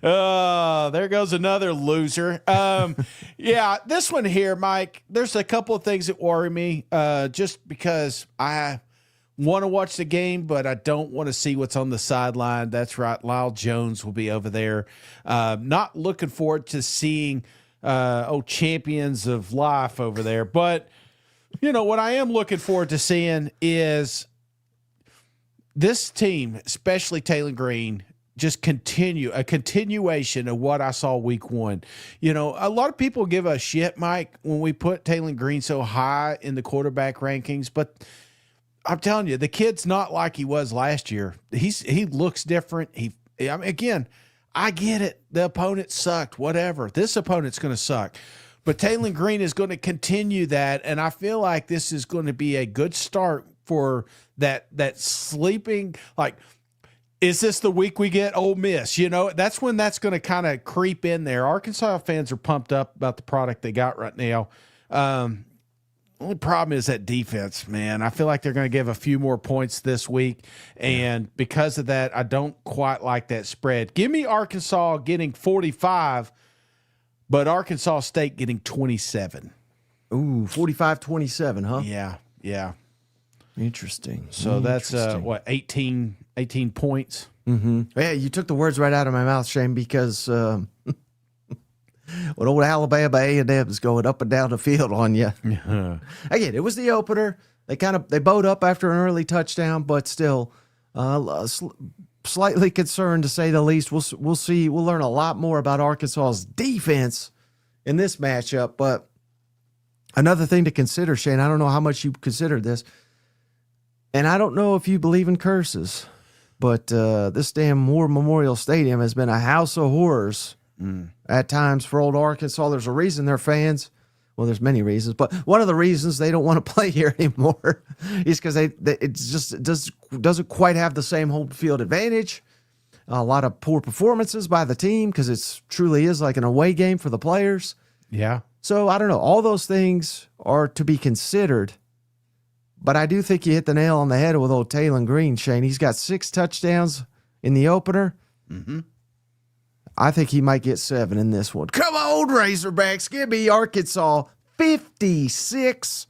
There goes another loser. Yeah, this one here, Mike, there's a couple of things that worry me just because I want to watch the game, but I don't want to see what's on the sideline. That's right. Lyle Jones will be over there. Not looking forward to seeing champions of life over there. But, you know, what I am looking forward to seeing is this team, especially Taylor Green, just a continuation of what I saw week one. You know, a lot of people give us shit, Mike, when we put Taylor Green so high in the quarterback rankings, but I'm telling you, the kid's not like he was last year. He looks different. Again, I get it. The opponent sucked, whatever. This opponent's going to suck. But Taylor Green is going to continue that, and I feel like this is going to be a good start for that sleeping, like, is this the week we get Ole Miss? You know, that's when that's going to kind of creep in there. Arkansas fans are pumped up about the product they got right now. Only problem is that defense, man. I feel like they're going to give a few more points this week, and because of that, I don't quite like that spread. Give me Arkansas getting 45, but Arkansas State getting 27. Ooh, 45-27, huh? Yeah. Interesting. So that's, 18 points? Mm-hmm. Yeah, you took the words right out of my mouth, Shane, because when old Alabama A&M is going up and down the field on you. Again, it was the opener. They bowed up after an early touchdown, but still slightly concerned, to say the least. We'll see. We'll learn a lot more about Arkansas's defense in this matchup, but Another thing to consider, Shane, I don't know how much you considered this, and I don't know if you believe in curses, but this damn War Memorial Stadium has been a house of horrors at times for old Arkansas. There's a reason their fans, well, there's many reasons, but one of the reasons they don't want to play here anymore is because it doesn't quite have the same home field advantage. A lot of poor performances by the team because it truly is like an away game for the players. Yeah. So I don't know. All those things are to be considered, but I do think you hit the nail on the head with old Taylor Green, Shane. He's got 6 touchdowns in the opener. Mm-hmm. I think he might get 7 in this one. Come on, Razorbacks. Give me Arkansas 56.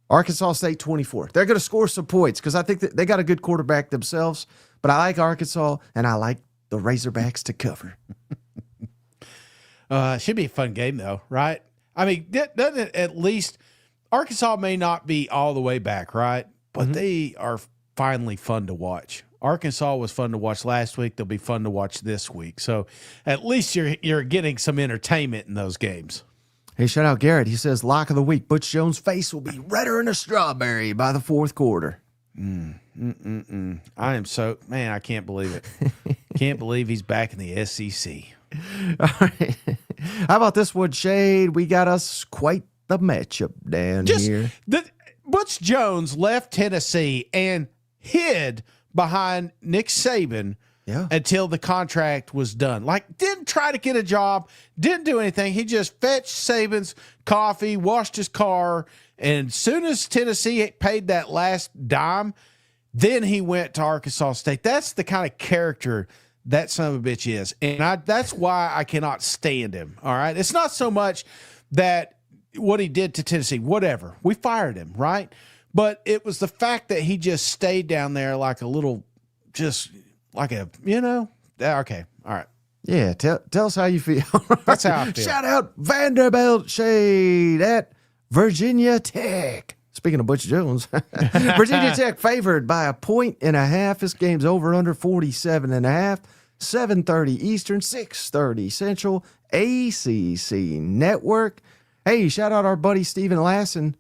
Arkansas State 24. They're going to score some points because I think that they got a good quarterback themselves, but I like Arkansas, and I like the Razorbacks to cover. Should be a fun game, though, right? I mean, doesn't it at least Arkansas may not be all the way back, right? But they are finally fun to watch. Arkansas was fun to watch last week. They'll be fun to watch this week. So at least you're getting some entertainment in those games. Hey, shout out Garrett. He says, lock of the week, Butch Jones' face will be redder than a strawberry by the fourth quarter. I am so, man, I can't believe it. Can't believe he's back in the SEC. All right. How about this one, Shade? We got us quite the matchup down here. Butch Jones left Tennessee and hid behind Nick Saban until the contract was done. Like, didn't try to get a job, didn't do anything. He just fetched Saban's coffee, washed his car, and as soon as Tennessee paid that last dime, then he went to Arkansas State. That's the kind of character that son of a bitch is. And that's why I cannot stand him. All right. It's not so much that what he did to Tennessee, whatever. We fired him, right? But it was the fact that he just stayed down there like a little, just like a, okay. All right. Yeah. Tell us how you feel. That's how I feel. Shout out Vanderbilt Shade at Virginia Tech. Speaking of Butch Jones, Virginia Tech favored by 1.5. This game's over under 47.5. 7:30 Eastern, 6:30 Central, ACC Network. Hey, shout out our buddy Steven Lassen.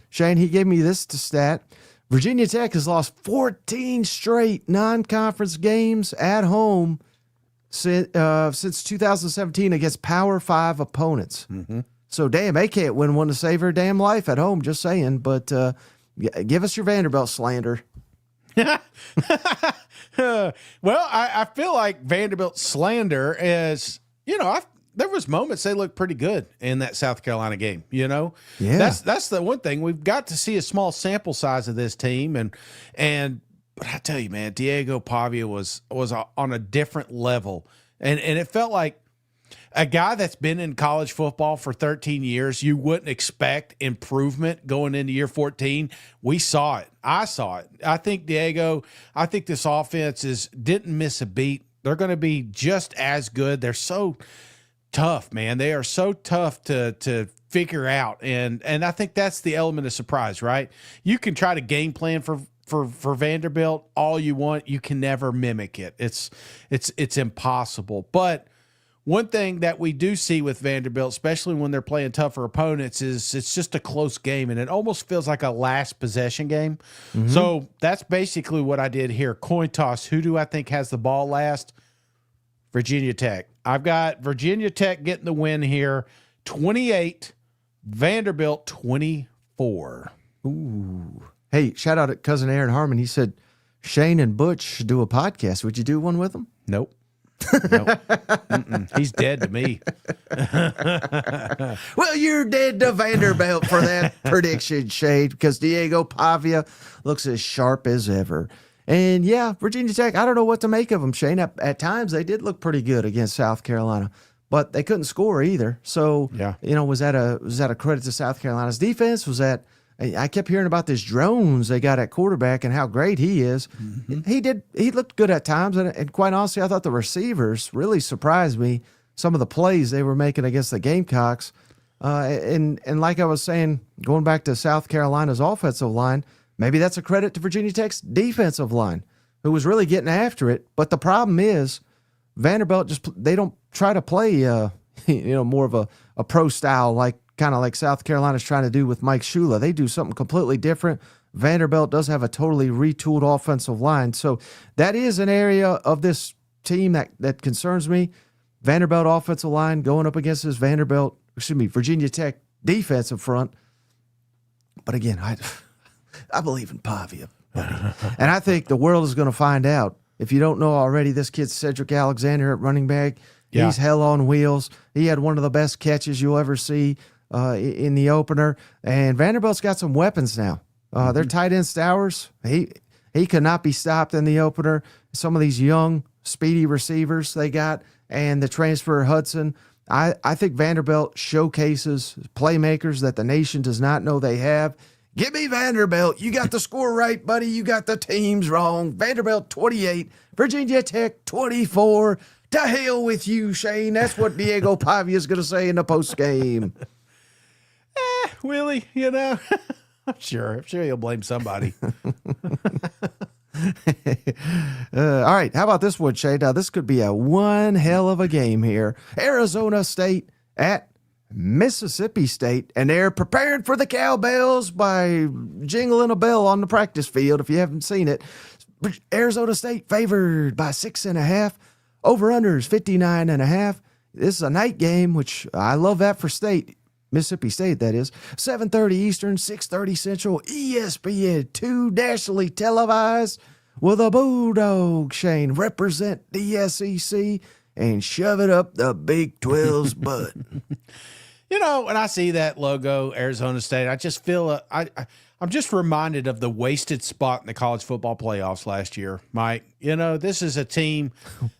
Shane, he gave me this stat. Virginia Tech has lost 14 straight non-conference games at home since 2017 against Power 5 opponents. Mm-hmm. So, damn, they can't win one to save her damn life at home, just saying. But give us your Vanderbilt slander. Well, I feel like Vanderbilt slander is, there was moments they looked pretty good in that South Carolina game, Yeah. That's the one thing. We've got to see a small sample size of this team. But I tell you, man, Diego Pavia was on a different level. And it felt like a guy that's been in college football for 13 years, you wouldn't expect improvement going into year 14. We saw it. I saw it. I think this offense didn't miss a beat. They're going to be just as good. They're so tough, man. They are so tough to figure out. And I think that's the element of surprise, right? You can try to game plan for Vanderbilt all you want. You can never mimic it. It's impossible. But one thing that we do see with Vanderbilt, especially when they're playing tougher opponents, is it's just a close game, and it almost feels like a last possession game. Mm-hmm. So that's basically what I did here. Coin toss. Who do I think has the ball last? Virginia Tech. I've got Virginia Tech getting the win here. 28, Vanderbilt 24. Ooh. Hey, shout out at Cousin Aaron Harmon. He said, Shane and Butch should do a podcast. Would you do one with them? Nope. Nope. He's dead to me. Well, you're dead to Vanderbilt for that prediction, Shade, because Diego Pavia looks as sharp as ever. And yeah, Virginia Tech, I don't know what to make of them, Shane. At times they did look pretty good against South Carolina, but they couldn't score either. So, was that a credit to South Carolina's defense? I kept hearing about this Drones they got at quarterback and how great he is. Mm-hmm. He looked good at times, and quite honestly, I thought the receivers really surprised me. Some of the plays they were making against the Gamecocks, and like I was saying, going back to South Carolina's offensive line, maybe that's a credit to Virginia Tech's defensive line, who was really getting after it. But the problem is, Vanderbilt they don't try to play more of a pro style like kind of like South Carolina's trying to do with Mike Shula. They do something completely different. Vanderbilt does have a totally retooled offensive line. So that is an area of this team that concerns me. Vanderbilt offensive line going up against this Virginia Tech defensive front. But again, I believe in Pavia, buddy. And I think the world is going to find out. If you don't know already, this kid's Cedric Alexander at running back. Yeah. He's hell on wheels. He had one of the best catches you'll ever see in the opener. And Vanderbilt's got some weapons now. Their tight end Stowers, he could not be stopped in the opener. Some of these young, speedy receivers they got, and the transfer Hudson. I think Vanderbilt showcases playmakers that the nation does not know they have. Give me Vanderbilt. You got the score right, buddy. You got the teams wrong. Vanderbilt 28, Virginia Tech 24. To hell with you, Shane. That's what Diego Pavia is going to say in the postgame. Willie, I'm sure he'll blame somebody. All right, how about this one, Shane? Now, this could be a one hell of a game here. Arizona State at Mississippi State, and they're preparing for the cowbells by jingling a bell on the practice field, if you haven't seen it. Arizona State favored by 6.5. Over-unders 59.5. This is a night game, which I love that for State. Mississippi State, that is. 7:30 Eastern, 6:30 Central, ESPN 2, nationally televised. Will the Bulldogs, Shane, represent the SEC and shove it up the Big 12's butt? When I see that logo, Arizona State, I just feel I'm just reminded of the wasted spot in the college football playoffs last year, Mike. This is a team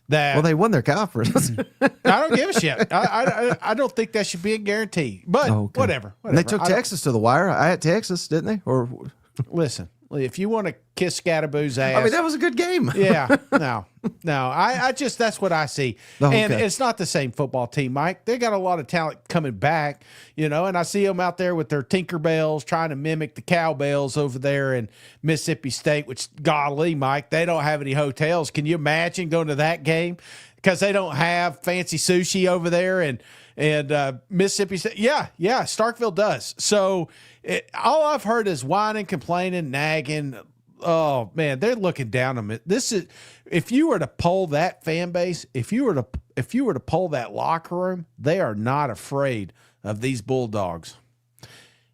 that... Well, they won their conference. I don't give a shit. I don't think that should be a guarantee. But whatever. And they took Texas to the wire. I had Texas, didn't they? Or listen, if you want to kiss Scatterboo's ass... I mean, that was a good game. Yeah. No. I just, that's what I see. And it's not the same football team, Mike. They got a lot of talent coming back, and I see them out there with their Tinkerbells trying to mimic the cowbells over there in Mississippi State, which, golly, Mike, they don't have any hotels. Can you imagine going to that game? Because they don't have fancy sushi over there and Mississippi State. Yeah, Starkville does. So all I've heard is whining, complaining, nagging. Oh man, they're looking down on it. This is, if you were to poll that fan base, if you were to poll that locker room, they are not afraid of these Bulldogs.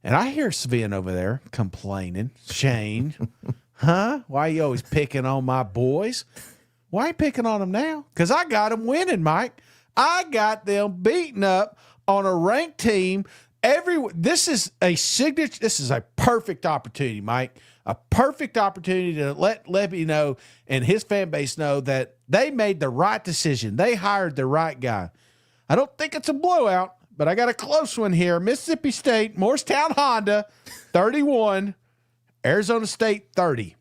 And I hear Sven over there complaining, Shane, huh? Why are you always picking on my boys? Why are you picking on them now? Because I got them winning, Mike. I got them beating up on a ranked team. This is a perfect opportunity, Mike. A perfect opportunity to let Lebby know and his fan base know that they made the right decision. They hired the right guy. I don't think it's a blowout, but I got a close one here. Mississippi State, Morristown Honda, 31. Arizona State, 30.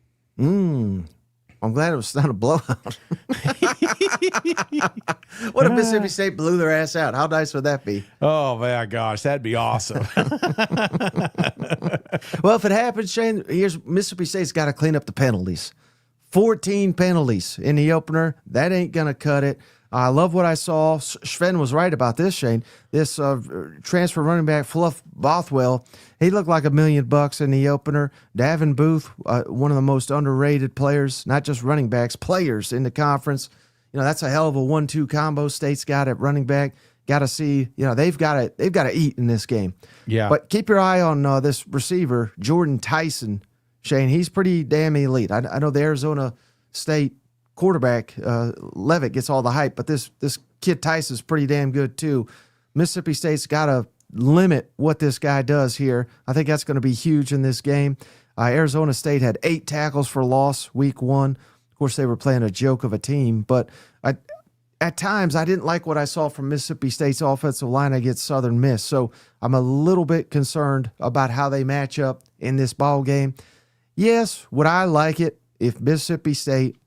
I'm glad it was not a blowout. What if Mississippi State blew their ass out? How nice would that be? Oh, my gosh. That'd be awesome. Well, if it happens, Shane, here's Mississippi State's got to clean up the penalties. 14 penalties in the opener. That ain't going to cut it. I love what I saw. Sven was right about this, Shane. This transfer running back, Fluff Bothwell, he looked like $1 million in the opener. Davin Booth, one of the most underrated players, not just running backs, players in the conference. That's a hell of a 1-2 combo State's got at running back. Got to see, they've got to eat in this game. Yeah. But keep your eye on this receiver, Jordan Tyson, Shane. He's pretty damn elite. I know the Arizona State quarterback, Levitt, gets all the hype, but this kid Tyson's pretty damn good too. Mississippi State's got to limit what this guy does here. I think that's going to be huge in this game. Arizona State had 8 tackles for loss week 1. Of course, they were playing a joke of a team, but at times I didn't like what I saw from Mississippi State's offensive line against Southern Miss. So I'm a little bit concerned about how they match up in this ball game. Yes, would I like it if Mississippi State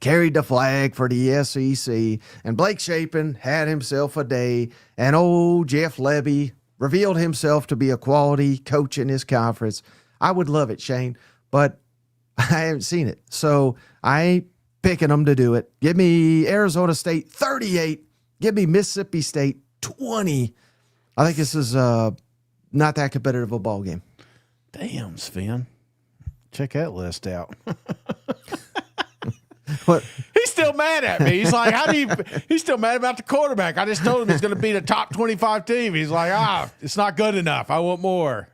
carried the flag for the SEC and Blake Shapen had himself a day and old Jeff Lebby revealed himself to be a quality coach in his conference? I would love it, Shane, but I haven't seen it. So I ain't picking them to do it. Give me Arizona State 38. Give me Mississippi State 20. I think this is not that competitive a ball game. Damn, Sven. Check that list out. What? He's still mad at me. He's like, he's still mad about the quarterback. I just told him he's going to beat a top 25 team. He's like, it's not good enough. I want more.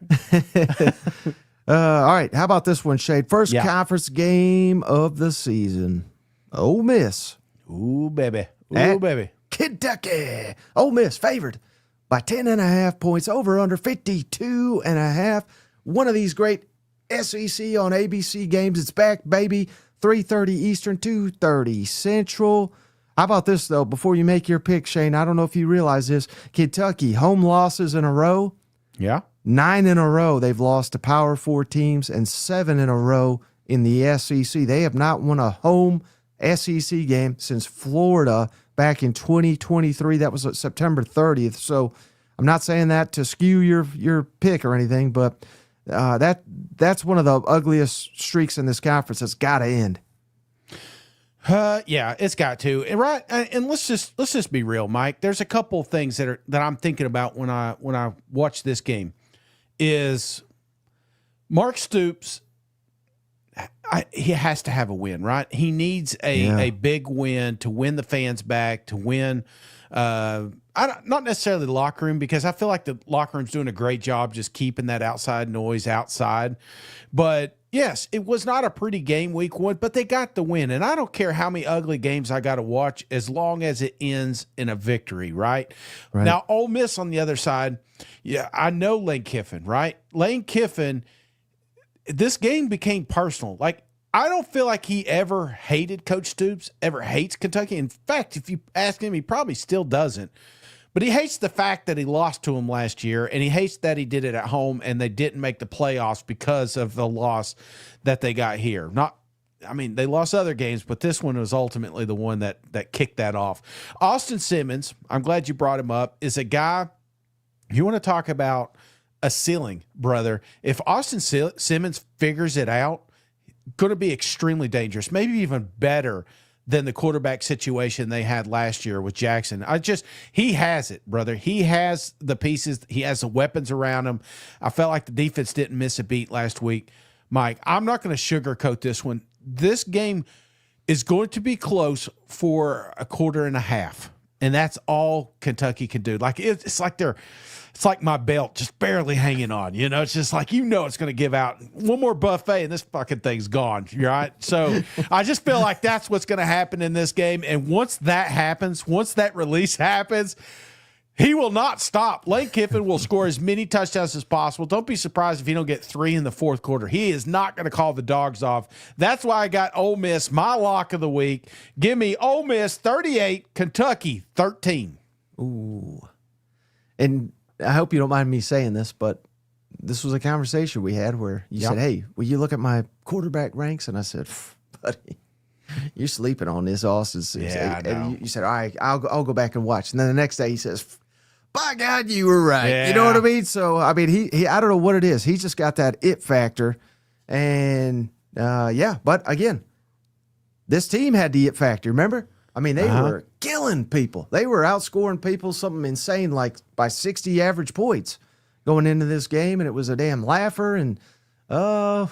All right. How about this one, Shade? First Yeah. conference game of the season. Ole Miss. Ooh, baby. Ooh, At baby. Kentucky. Ole Miss favored by 10.5 points, over under 52.5. One of these great SEC on ABC games. It's back, baby. 3:30 Eastern, 2:30 Central. How about this, though? Before you make your pick, Shane, I don't know if you realize this. Kentucky, home losses in a row. Yeah. 9 in a row they've lost to Power 4 teams, and 7 in a row in the SEC. They have not won a home SEC game since Florida back in 2023. That was September 30th. So I'm not saying that to skew your pick or anything, but that's one of the ugliest streaks in this conference. That's got to end. Yeah, it's got to. And right, and let's just be real, Mike. There's a couple of things that I'm thinking about when I watch this game. Is Mark Stoops? He has to have a win, right? He needs a big win to win the fans back, to win. Not necessarily the locker room, because I feel like the locker room's doing a great job just keeping that outside noise outside. But yes, it was not a pretty game week one, but they got the win. And I don't care how many ugly games I got to watch as long as it ends in a victory, right? Now, Ole Miss on the other side, yeah, I know Lane Kiffin, right? Lane Kiffin, this game became personal. Like, I don't feel like he ever hated Coach Stoops, ever hates Kentucky. In fact, if you ask him, he probably still doesn't. But he hates the fact that he lost to him last year, and he hates that he did it at home and they didn't make the playoffs because of the loss that they got here. They lost other games, but this one was ultimately the one that kicked that off. Austin Simmons, I'm glad you brought him up, is a guy, you want to talk about a ceiling, brother. If Austin Simmons figures it out, going to be extremely dangerous, maybe even better than the quarterback situation they had last year with Jackson. He has it, brother. He has the pieces. He has the weapons around him. I felt like the defense didn't miss a beat last week. Mike, I'm not going to sugarcoat this one. This game is going to be close for a quarter and a half, and that's all Kentucky can do. Like it's like my belt just barely hanging on. It's just like, it's going to give out one more buffet and this fucking thing's gone. Right? So I just feel like that's what's going to happen in this game. And once that happens, once that release happens, he will not stop. Lane Kiffin will score as many touchdowns as possible. Don't be surprised if he don't get 3 in the fourth quarter. He is not going to call the dogs off. That's why I got Ole Miss, my lock of the week. Give me Ole Miss 38, Kentucky 13. Ooh. And I hope you don't mind me saying this, but this was a conversation we had where you said, "Hey, will you look at my quarterback ranks?" And I said, "Buddy, you're sleeping on this, Austin." Yeah, I know. And you said, "All right, I'll go back and watch." And then the next day he says, "By God, you were right." Yeah. You know what I mean? So I mean, he I don't know what it is. He's just got that it factor, and But again, this team had the it factor. Remember? I mean, they were killing people. They were outscoring people something insane, like by 60 average points going into this game, and it was a damn laugher. And, I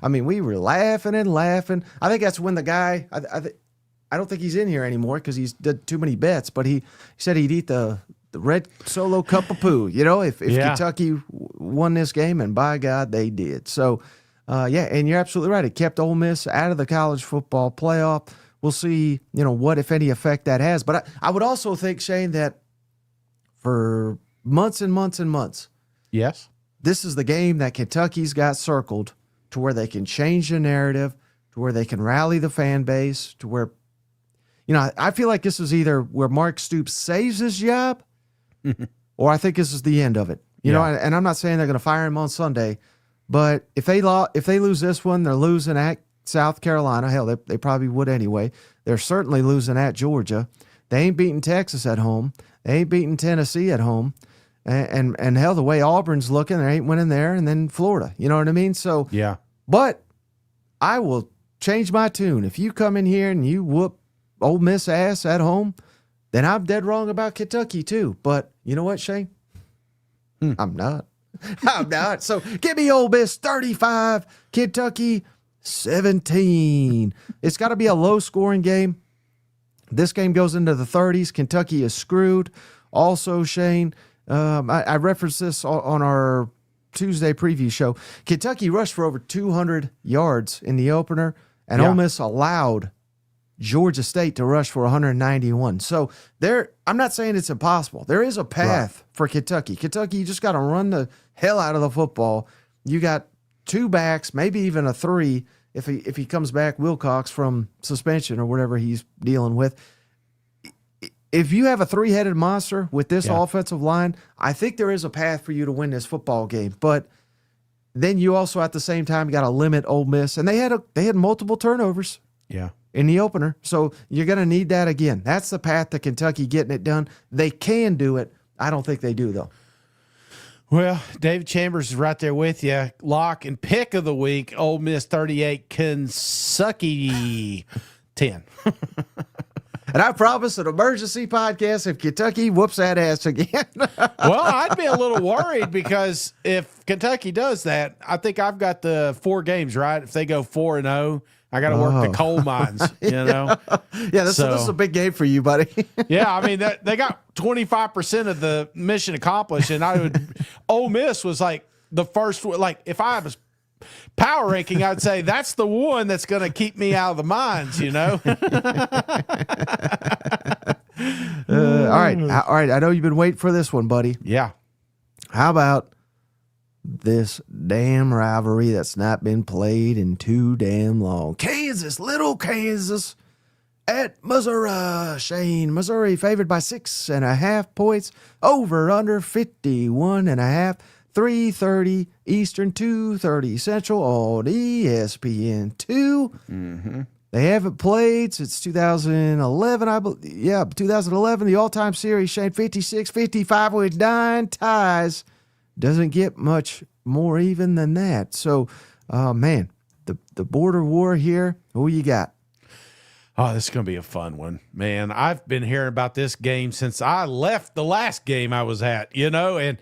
mean, we were laughing and laughing. I think that's when the guy, I don't think he's in here anymore because he's did too many bets, but he said he'd eat the red solo cup of poo, if Kentucky won this game, and by God, they did. So, and you're absolutely right. It kept Ole Miss out of the college football playoff. We'll see, what, if any, effect that has. But I would also think, Shane, that for months and months and months, yes, this is the game that Kentucky's got circled to where they can change the narrative, to where they can rally the fan base, to where, I feel like this is either where Mark Stoops saves his job or I think this is the end of it. You know, and I'm not saying they're going to fire him on Sunday, but if they lose this one, they're losing at South Carolina. Hell, they probably would anyway. They're certainly losing at Georgia. They ain't beating Texas at home. They ain't beating Tennessee at home. And hell, the way Auburn's looking, they ain't winning there. And then Florida. You know what I mean? So, yeah. But I will change my tune. If you come in here and you whoop Ole Miss ass at home, then I'm dead wrong about Kentucky too. But you know what, Shane? I'm not. I'm not. So give me Ole Miss 35, Kentucky 17. It's got to be a low-scoring game. This game goes into the 30s. Kentucky is screwed. Also, Shane, I referenced this on our Tuesday preview show. Kentucky rushed for over 200 yards in the opener, and Ole Miss allowed Georgia State to rush for 191. So I'm not saying it's impossible. There is a path for Kentucky. Kentucky, you just got to run the hell out of the football. You got two backs, maybe even a three if he comes back, Wilcox, from suspension or whatever he's dealing with. If you have a three-headed monster with this offensive line, I think there is a path for you to win this football game. But then you also at the same time got to limit Ole Miss, and they had multiple turnovers. Yeah. In the opener. So you're going to need that again. That's the path to Kentucky getting it done. They can do it. I don't think they do, though. Well, David Chambers is right there with you. Lock and pick of the week, Ole Miss 38, Kentucky 10. And I promise an emergency podcast if Kentucky whoops that ass again. Well, I'd be a little worried because if Kentucky does that, I think I've got the 4 games, right? If they go 4-0, I got to work the coal mines, you know? Yeah, this is a big game for you, buddy. Yeah, I mean, they got 25% of the mission accomplished, and Ole Miss was like the first one. Like, if I was power ranking, I'd say that's the one that's going to keep me out of the mines, you know? All right. I know you've been waiting for this one, buddy. Yeah. How about this damn rivalry that's not been played in too damn long? Little Kansas at Missouri. Shane, Missouri favored by 6.5 points. Over under 51.5. 3:30 Eastern, 2:30 Central on ESPN2. Mm-hmm. They haven't played since 2011, I believe. Yeah, 2011, the all-time series, Shane, 56-55 with 9 ties. Doesn't get much more even than that. So, man, the border war here, who you got? Oh, this is going to be a fun one, man. I've been hearing about this game since I left the last game I was at, you know, and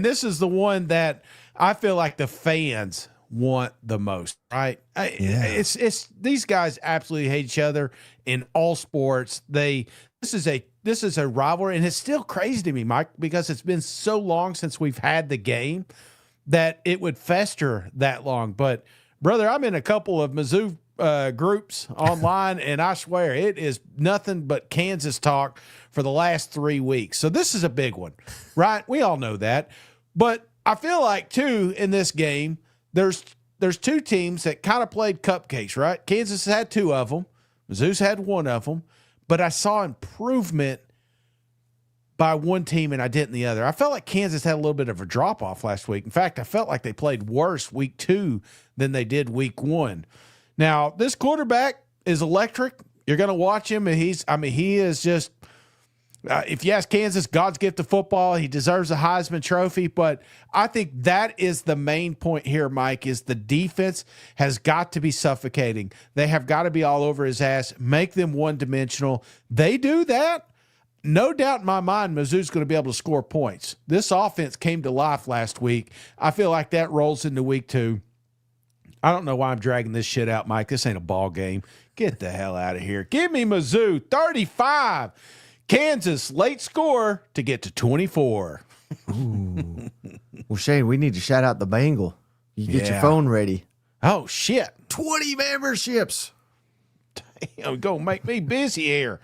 this is the one that I feel like the fans want the most, right? It's these guys absolutely hate each other in all sports. This is a rivalry, and it's still crazy to me, Mike, because it's been so long since we've had the game that it would fester that long. But brother, I'm in a couple of Mizzou groups online, and I swear it is nothing but Kansas talk for the last 3 weeks. So this is a big one, right? We all know that. But I feel like, too, in this game, there's 2 teams that kind of played cupcakes, right? Kansas had 2 of them. Mizzou's had 1 of them. But I saw improvement by one team and I didn't the other. I felt like Kansas had a little bit of a drop-off last week. In fact, I felt like they played worse week 2 than they did week 1. Now, this quarterback is electric. You're going to watch him, and he is just if you ask Kansas, God's gift to football, he deserves a Heisman Trophy. But I think that is the main point here, Mike, is the defense has got to be suffocating. They have got to be all over his ass, make them one-dimensional. They do that. No doubt in my mind, Mizzou's going to be able to score points. This offense came to life last week. I feel like that rolls into week 2. I don't know why I'm dragging this shit out, Mike. This ain't a ball game. Get the hell out of here. Give me Mizzou, 35. Kansas, late score to get to 24. Ooh. Well, Shane, we need to shout out the Bengal. You get your phone ready. Oh, shit. 20 memberships. Damn, go make me busy here.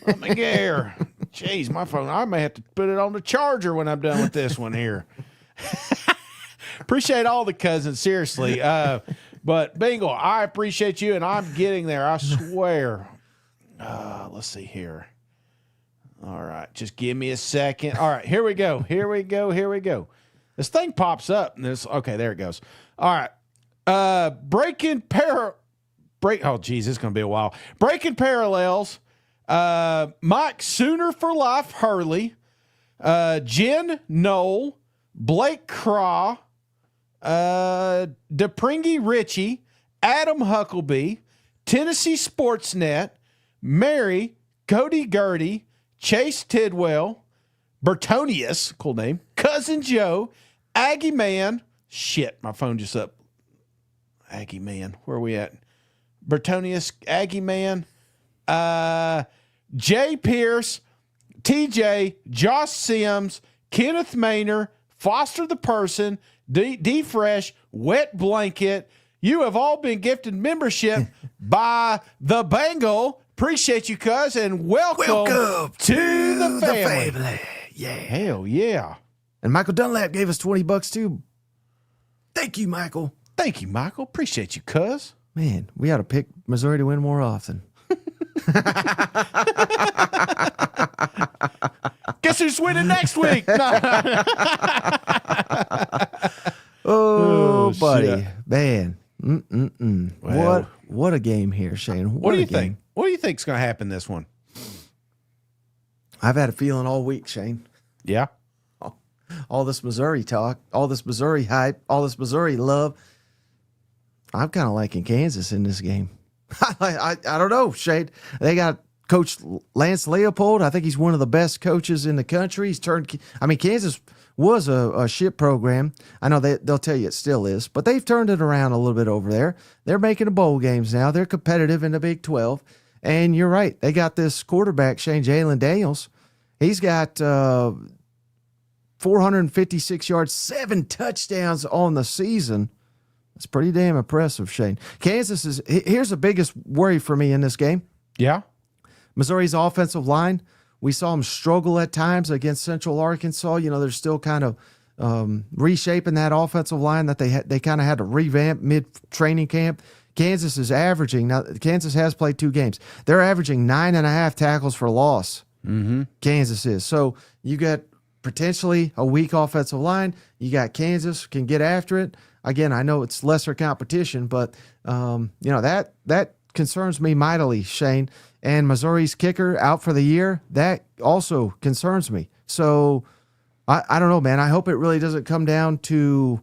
Let me get here. Jeez, my phone. I may have to put it on the charger when I'm done with this one here. Appreciate all the cousins, seriously. But Bengal, I appreciate you, and I'm getting there, I swear. Let's see here. All right, just give me a second. All right, here we go. This thing pops up, and okay, there it goes. All right. Oh, geez, it's going to be a while. Breaking Parallels, Mike Sooner for Life Hurley, Jen Knoll, Blake Craw, DePringy Ritchie, Adam Huckleby, Tennessee Sportsnet, Mary, Cody Gertie, Chase Tidwell, Bertonius, cool name, Cousin Joe, Aggie Man. Shit, my phone just up. Aggie Man, where are we at? Bertonius, Aggie Man, Jay Pierce, TJ, Josh Sims, Kenneth Maynor, Foster the Person, D Fresh, Wet Blanket. You have all been gifted membership by the Bengal. Appreciate you, cuz, and welcome to the family. Yeah. Hell yeah. And Michael Dunlap gave us $20 too. Thank you, Michael. Thank you, Michael. Appreciate you, cuz. Man, we ought to pick Missouri to win more often. Guess who's winning next week? Oh, buddy. shit. Man. Well, what a game here, Shane. What do you a game. think? What do you think's going to happen this one? I've had a feeling all week, Shane. Yeah. All this Missouri talk, all this Missouri hype, all this Missouri love. I'm kind of liking Kansas in this game. I don't know, Shane. They got Coach Lance Leopold. I think he's one of the best coaches in the country. He's turned. I mean, Kansas was a shit program. I know they'll tell you it still is, but they've turned it around a little bit over there. They're making the bowl games now. They're competitive in the Big 12. And you're right. They got this quarterback, Shane Jalen Daniels. He's got 456 yards, 7 touchdowns on the season. That's pretty damn impressive, Shane. Kansas is, here's the biggest worry for me in this game. Yeah. Missouri's offensive line. We saw them struggle at times against Central Arkansas. You know, they're still kind of reshaping that offensive line that they kind of had to revamp mid-training camp. Kansas is averaging, now Kansas has played 2 games. They're averaging 9.5 tackles for loss. Mm-hmm. Kansas is. So you got potentially a weak offensive line. You got Kansas can get after it. Again, I know it's lesser competition, but that concerns me mightily, Shane. And Missouri's kicker out for the year, that also concerns me. So I don't know, man. I hope it really doesn't come down to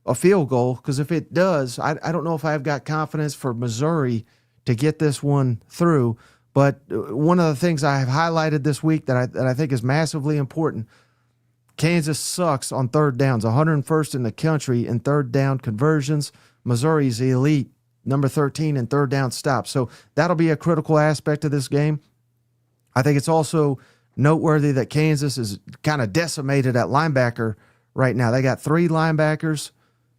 a field goal, because if it does, I don't know if I've got confidence for Missouri to get this one through. But one of the things I have highlighted this week that I think is massively important, Kansas sucks on third downs, 101st in the country in third down conversions. Missouri's elite, number 13 in third down stops. So that'll be a critical aspect of this game. I think it's also noteworthy that Kansas is kind of decimated at linebacker right now. They got 3 linebackers,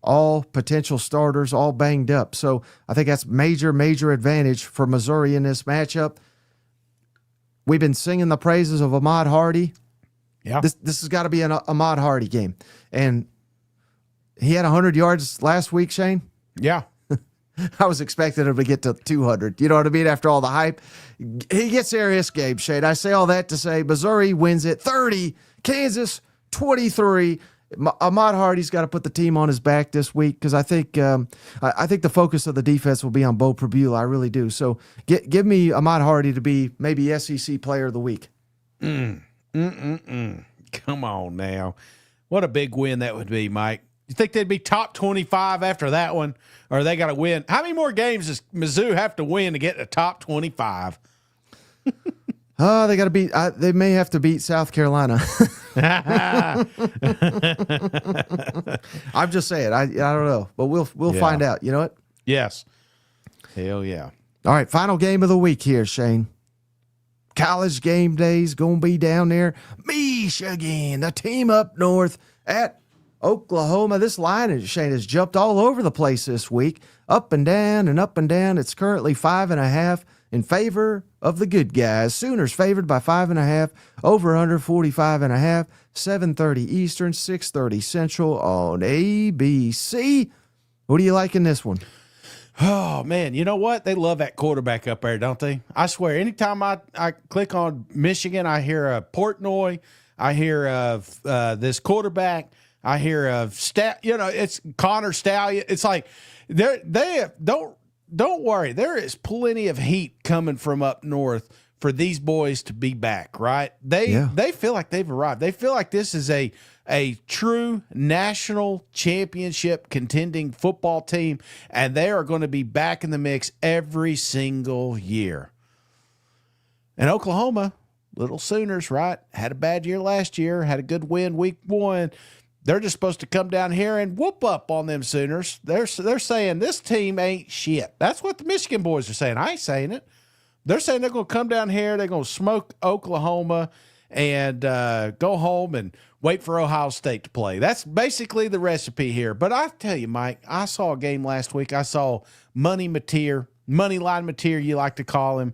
all potential starters, all banged up. So I think that's major advantage for Missouri in this matchup. We've been singing the praises of Ahmad Hardy. Yeah. This has got to be an Ahmad Hardy game. And he had 100 yards last week, Shane. Yeah. I was expecting him to get to 200. You know what I mean? After all the hype. He gets there this game, Shane. I say all that to say Missouri wins it 30, Kansas 23. Ahmad Hardy's got to put the team on his back this week, because I think the focus of the defense will be on Bo Prabula. I really do. So give me Ahmad Hardy to be maybe SEC Player of the Week. Come on now. What a big win that would be, Mike. You think they'd be top 25 after that one, or they got to win? How many more games does Mizzou have to win to get to top 25? They got to beat. They may have to beat South Carolina. I'm just saying. I don't know, but we'll find out. You know what? Yes. Hell yeah. All right, final game of the week here, Shane. College game day's gonna be down there, Michigan, the team up north at Oklahoma. This line, Shane, has jumped all over the place this week, up and down and up and down. It's currently 5.5 in favor of the good guys. Sooners favored by 5.5, over under 45.5, 7:30 Eastern, 6:30 Central on ABC. What do you like in this one? Oh, man. You know what? They love that quarterback up there, don't they? I swear, anytime I click on Michigan, I hear of Portnoy. I hear of this quarterback. I hear of it's Connor Stallion. It's like don't worry. There is plenty of heat coming from up north for these boys to be back, right? They feel like they've arrived. They feel like this is a true national championship contending football team, and they are going to be back in the mix every single year. And Oklahoma, little Sooners, right? Had a bad year last year, had a good win week 1. They're just supposed to come down here and whoop up on them Sooners. They're saying this team ain't shit. That's what the Michigan boys are saying. I ain't saying it. They're saying they're going to come down here, they're going to smoke Oklahoma and go home and wait for Ohio State to play. That's basically the recipe here. But I tell you, Mike, I saw a game last week. I saw money line material, you like to call him.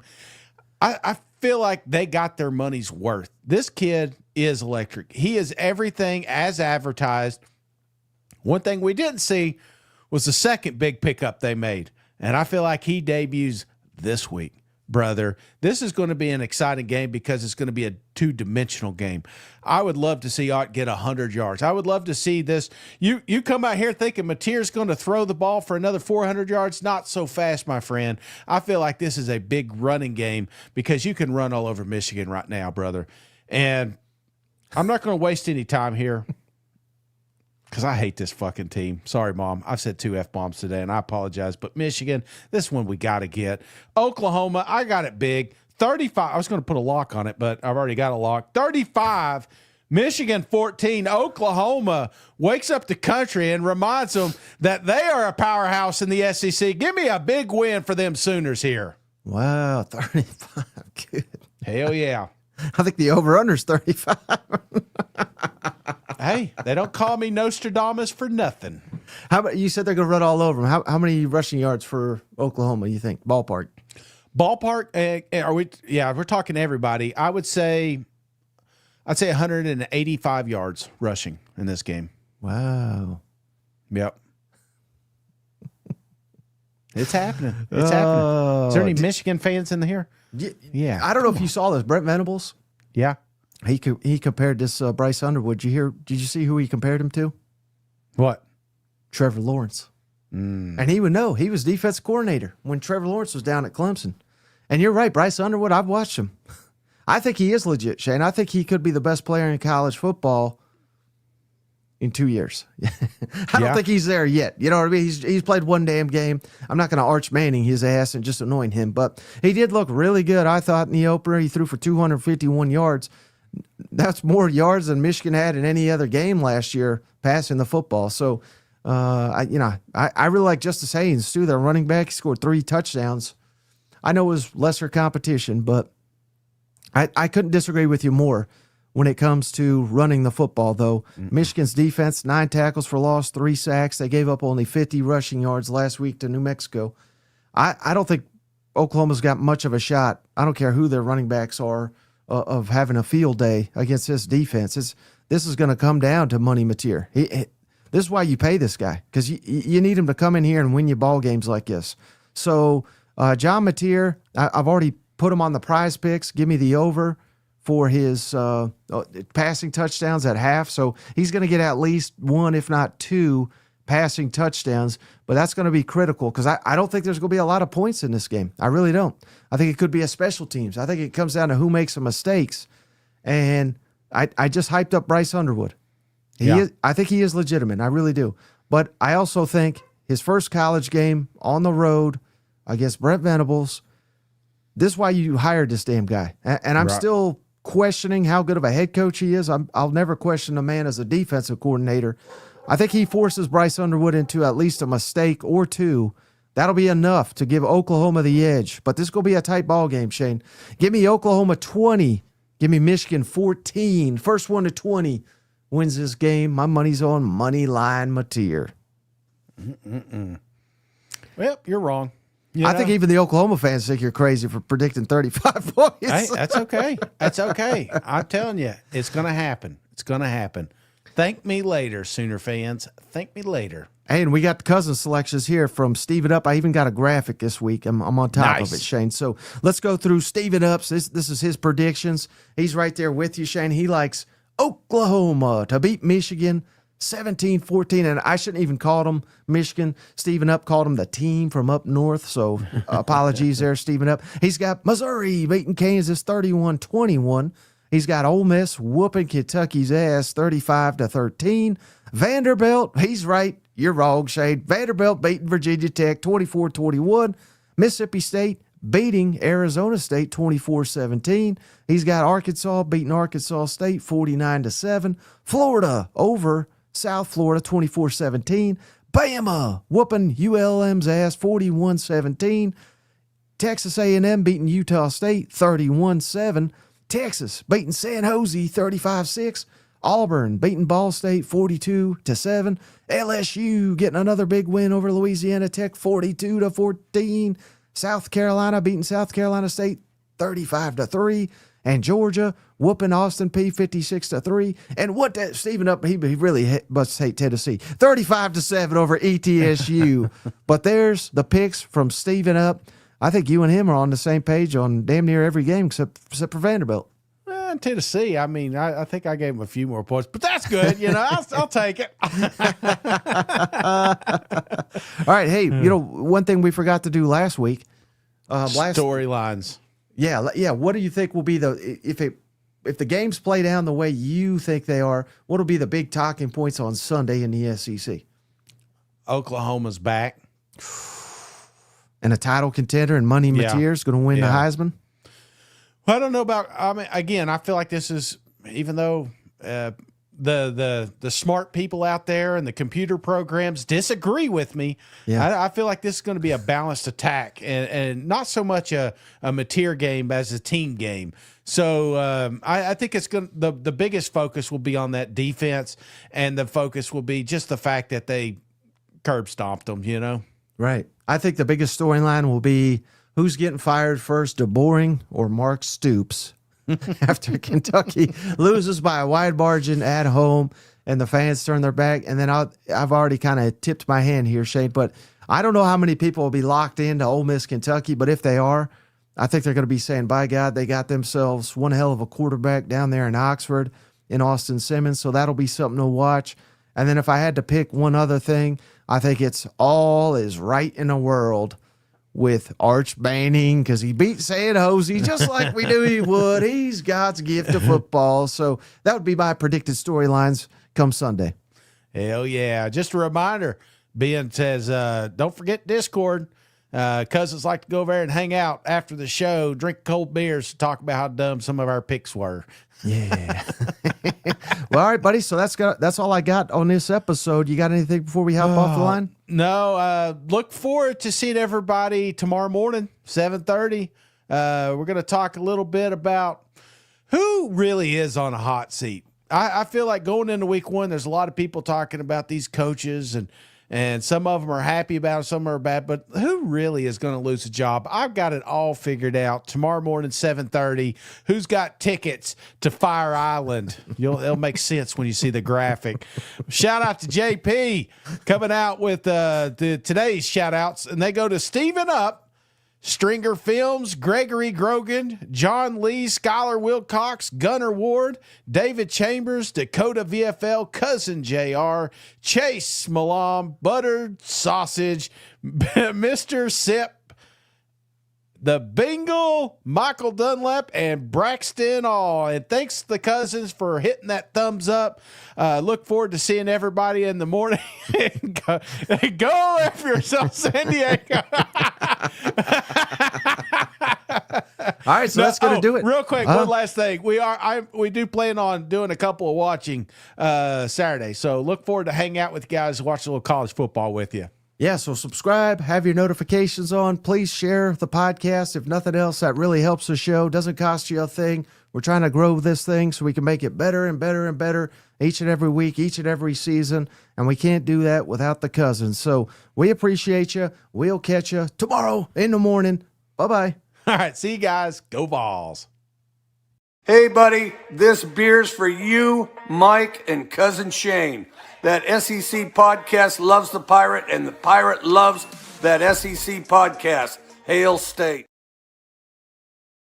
I feel like they got their money's worth. This kid is electric. He is everything as advertised. One thing we didn't see was the second big pickup they made, and I feel like he debuts this week. Brother, this is going to be an exciting game because it's going to be a two-dimensional game. I would love to see Art get 100 yards. I would love to see this. You come out here thinking Mateer's going to throw the ball for another 400 yards. Not so fast, my friend. I feel like this is a big running game because you can run all over Michigan right now, brother. And I'm not going to waste any time here because I hate this fucking team. Sorry, Mom. I've said 2 F-bombs today, and I apologize. But Michigan, this one we got to get. Oklahoma, I got it big. 35. I was going to put a lock on it, but I've already got a lock. 35. Michigan 14. Oklahoma wakes up the country and reminds them that they are a powerhouse in the SEC. Give me a big win for them Sooners here. Wow, 35. Good. Hell yeah. I think the over-under is 35. Hey, they don't call me Nostradamus for nothing. How about you said they're going to run all over them? How many rushing yards for Oklahoma, you think? Ballpark. Are we? Yeah, we're talking everybody. I'd say 185 yards rushing in this game. Wow. Yep. It's happening. It's happening. Is there any Michigan fans in here? Yeah. I don't know if you saw this. Brent Venables. Yeah. He compared this Bryce Underwood. Did you see who he compared him to? What? Trevor Lawrence. And he would know. He was defense coordinator when Trevor Lawrence was down at Clemson. And you're right, Bryce Underwood, I've watched him. I think he is legit, Shane. I think he could be the best player in college football in 2 years. I don't think he's there yet. You know what I mean? He's played one damn game. I'm not going to Arch Manning his ass and just anoint him, but he did look really good, I thought, in the opener. He threw for 251 yards. That's more yards than Michigan had in any other game last year passing the football. So, I really like Justice Haynes, too, their running back. He scored 3 touchdowns. I know it was lesser competition, but I couldn't disagree with you more when it comes to running the football, though. Michigan's defense, 9 tackles for loss, 3 sacks. They gave up only 50 rushing yards last week to New Mexico. I don't think Oklahoma's got much of a shot. I don't care who their running backs are of having a field day against this defense. This is going to come down to money Mateer. This is why you pay this guy, because you need him to come in here and win you ball games like this. So John Mateer, I've already put him on the PrizePicks. Give me the over for his passing touchdowns at half. So he's going to get at least 1, if not 2, passing touchdowns. But that's going to be critical because I don't think there's going to be a lot of points in this game. I really don't. I think it could be a special teams. I think it comes down to who makes the mistakes. And I just hyped up Bryce Underwood. I think he is legitimate. I really do. But I also think his first college game on the road against Brent Venables, this is why you hired this damn guy. And I'm still questioning how good of a head coach he is. I'll never question a man as a defensive coordinator. I think he forces Bryce Underwood into at least a mistake or 2. That'll be enough to give Oklahoma the edge. But this is going to be a tight ball game, Shane. Give me Oklahoma 20. Give me Michigan 14. First one to 20 wins this game. My money's on money line Mateer. Well, you're wrong. I think even the Oklahoma fans think you're crazy for predicting 35 points. Hey, that's okay. That's okay. I'm telling you, it's going to happen. It's going to happen. Thank me later, Sooner fans. Thank me later. Hey, and we got the cousin selections here from Steven Up. I even got a graphic this week. I'm on top of it, Shane. So let's go through Steven Up's. This is his predictions. He's right there with you, Shane. He likes Oklahoma to beat Michigan 17-14, and I shouldn't even call them Michigan. Steven Up called them the team from up north, so apologies there, Steven Up. He's got Missouri beating Kansas 31-21. He's got Ole Miss whooping Kentucky's ass 35-13. Vanderbilt, he's right. You're wrong, Shane. Vanderbilt beating Virginia Tech 24-21. Mississippi State beating Arizona State 24-17. He's got Arkansas beating Arkansas State 49-7. Florida over South Florida 24-17. Bama whooping ULM's ass 41-17. Texas A&M beating Utah State 31-7. Texas beating San Jose 35-6. Auburn beating Ball State 42-7. LSU getting another big win over Louisiana Tech 42-14. South Carolina beating South Carolina State 35-3. And Georgia whooping Austin Peay 56-3. And what that Stephen up, he really must hate Tennessee. 35-7 over ETSU. But there's the picks from Stephen up. I think you and him are on the same page on damn near every game except for Vanderbilt. Tennessee, I mean, I think I gave him a few more points, but that's good. I'll take it. All right. Hey, one thing we forgot to do last week. Storylines. Yeah. What do you think will be if the games play down the way you think they are, what will be the big talking points on Sunday in the SEC? Oklahoma's back. And a title contender and Money Mateer's going to win the Heisman? I don't know about. I mean, again, I feel like this is, even though the smart people out there and the computer programs disagree with me. Yeah. I feel like this is going to be a balanced attack and not so much a Mateer game as a team game. So I think it's going the biggest focus will be on that defense, and the focus will be just the fact that they curb stomped them. Right. I think the biggest storyline will be who's getting fired first, DeBoring or Mark Stoops, after Kentucky loses by a wide margin at home and the fans turn their back. And then I've already kind of tipped my hand here, Shane, but I don't know how many people will be locked into Ole Miss, Kentucky, but if they are, I think they're going to be saying, by God, they got themselves one hell of a quarterback down there in Oxford in Austin Simmons, so that'll be something to watch. And then if I had to pick one other thing, I think it's all is right in the world with Arch Manning, because he beat San Jose just like we knew he would. He's God's gift to football. So that would be my predicted storylines come Sunday. Hell yeah. Just a reminder, Ben says, don't forget Discord. Cousins like to go over there and hang out after the show, drink cold beers, talk about how dumb some of our picks were. Yeah. Well, all right, buddy. So that's all I got on this episode. You got anything before we hop off the line? No. Look forward to seeing everybody tomorrow morning, 7:30. We're going to talk a little bit about who really is on a hot seat. I feel like going into week one, there's a lot of people talking about these coaches, and some of them are happy about it, some are bad, but who really is going to lose a job? I've got it all figured out. Tomorrow morning, 7:30. Who's got tickets to Fire Island? It'll make sense when you see the graphic. Shout out to JP coming out with today's shout outs, and they go to Stephen Up, Stringer Films, Gregory Grogan, John Lee, Skylar Wilcox, Gunnar Ward, David Chambers, Dakota VFL, Cousin JR, Chase Malam, Buttered Sausage, Mr. Sip, the Bingle, Michael Dunlap, and Braxton All. And thanks to the Cousins for hitting that thumbs up. Look forward to seeing everybody in the morning. Go after yourself, San Diego. All right, so that's going to do it. Real quick, one last thing. We do plan on doing a couple of watching Saturday. So look forward to hanging out with you guys, watch a little college football with you. Yeah, so subscribe, have your notifications on. Please share the podcast. If nothing else, that really helps the show. Doesn't cost you a thing. We're trying to grow this thing so we can make it better and better and better each and every week, each and every season, and we can't do that without the Cousins. So we appreciate you. We'll catch you tomorrow in the morning. Bye-bye. All right, see you guys. Go Vols. Hey, buddy, this beer's for you, Mike, and Cousin Shane. That SEC podcast loves the Pirate, and the Pirate loves that SEC podcast. Hail State.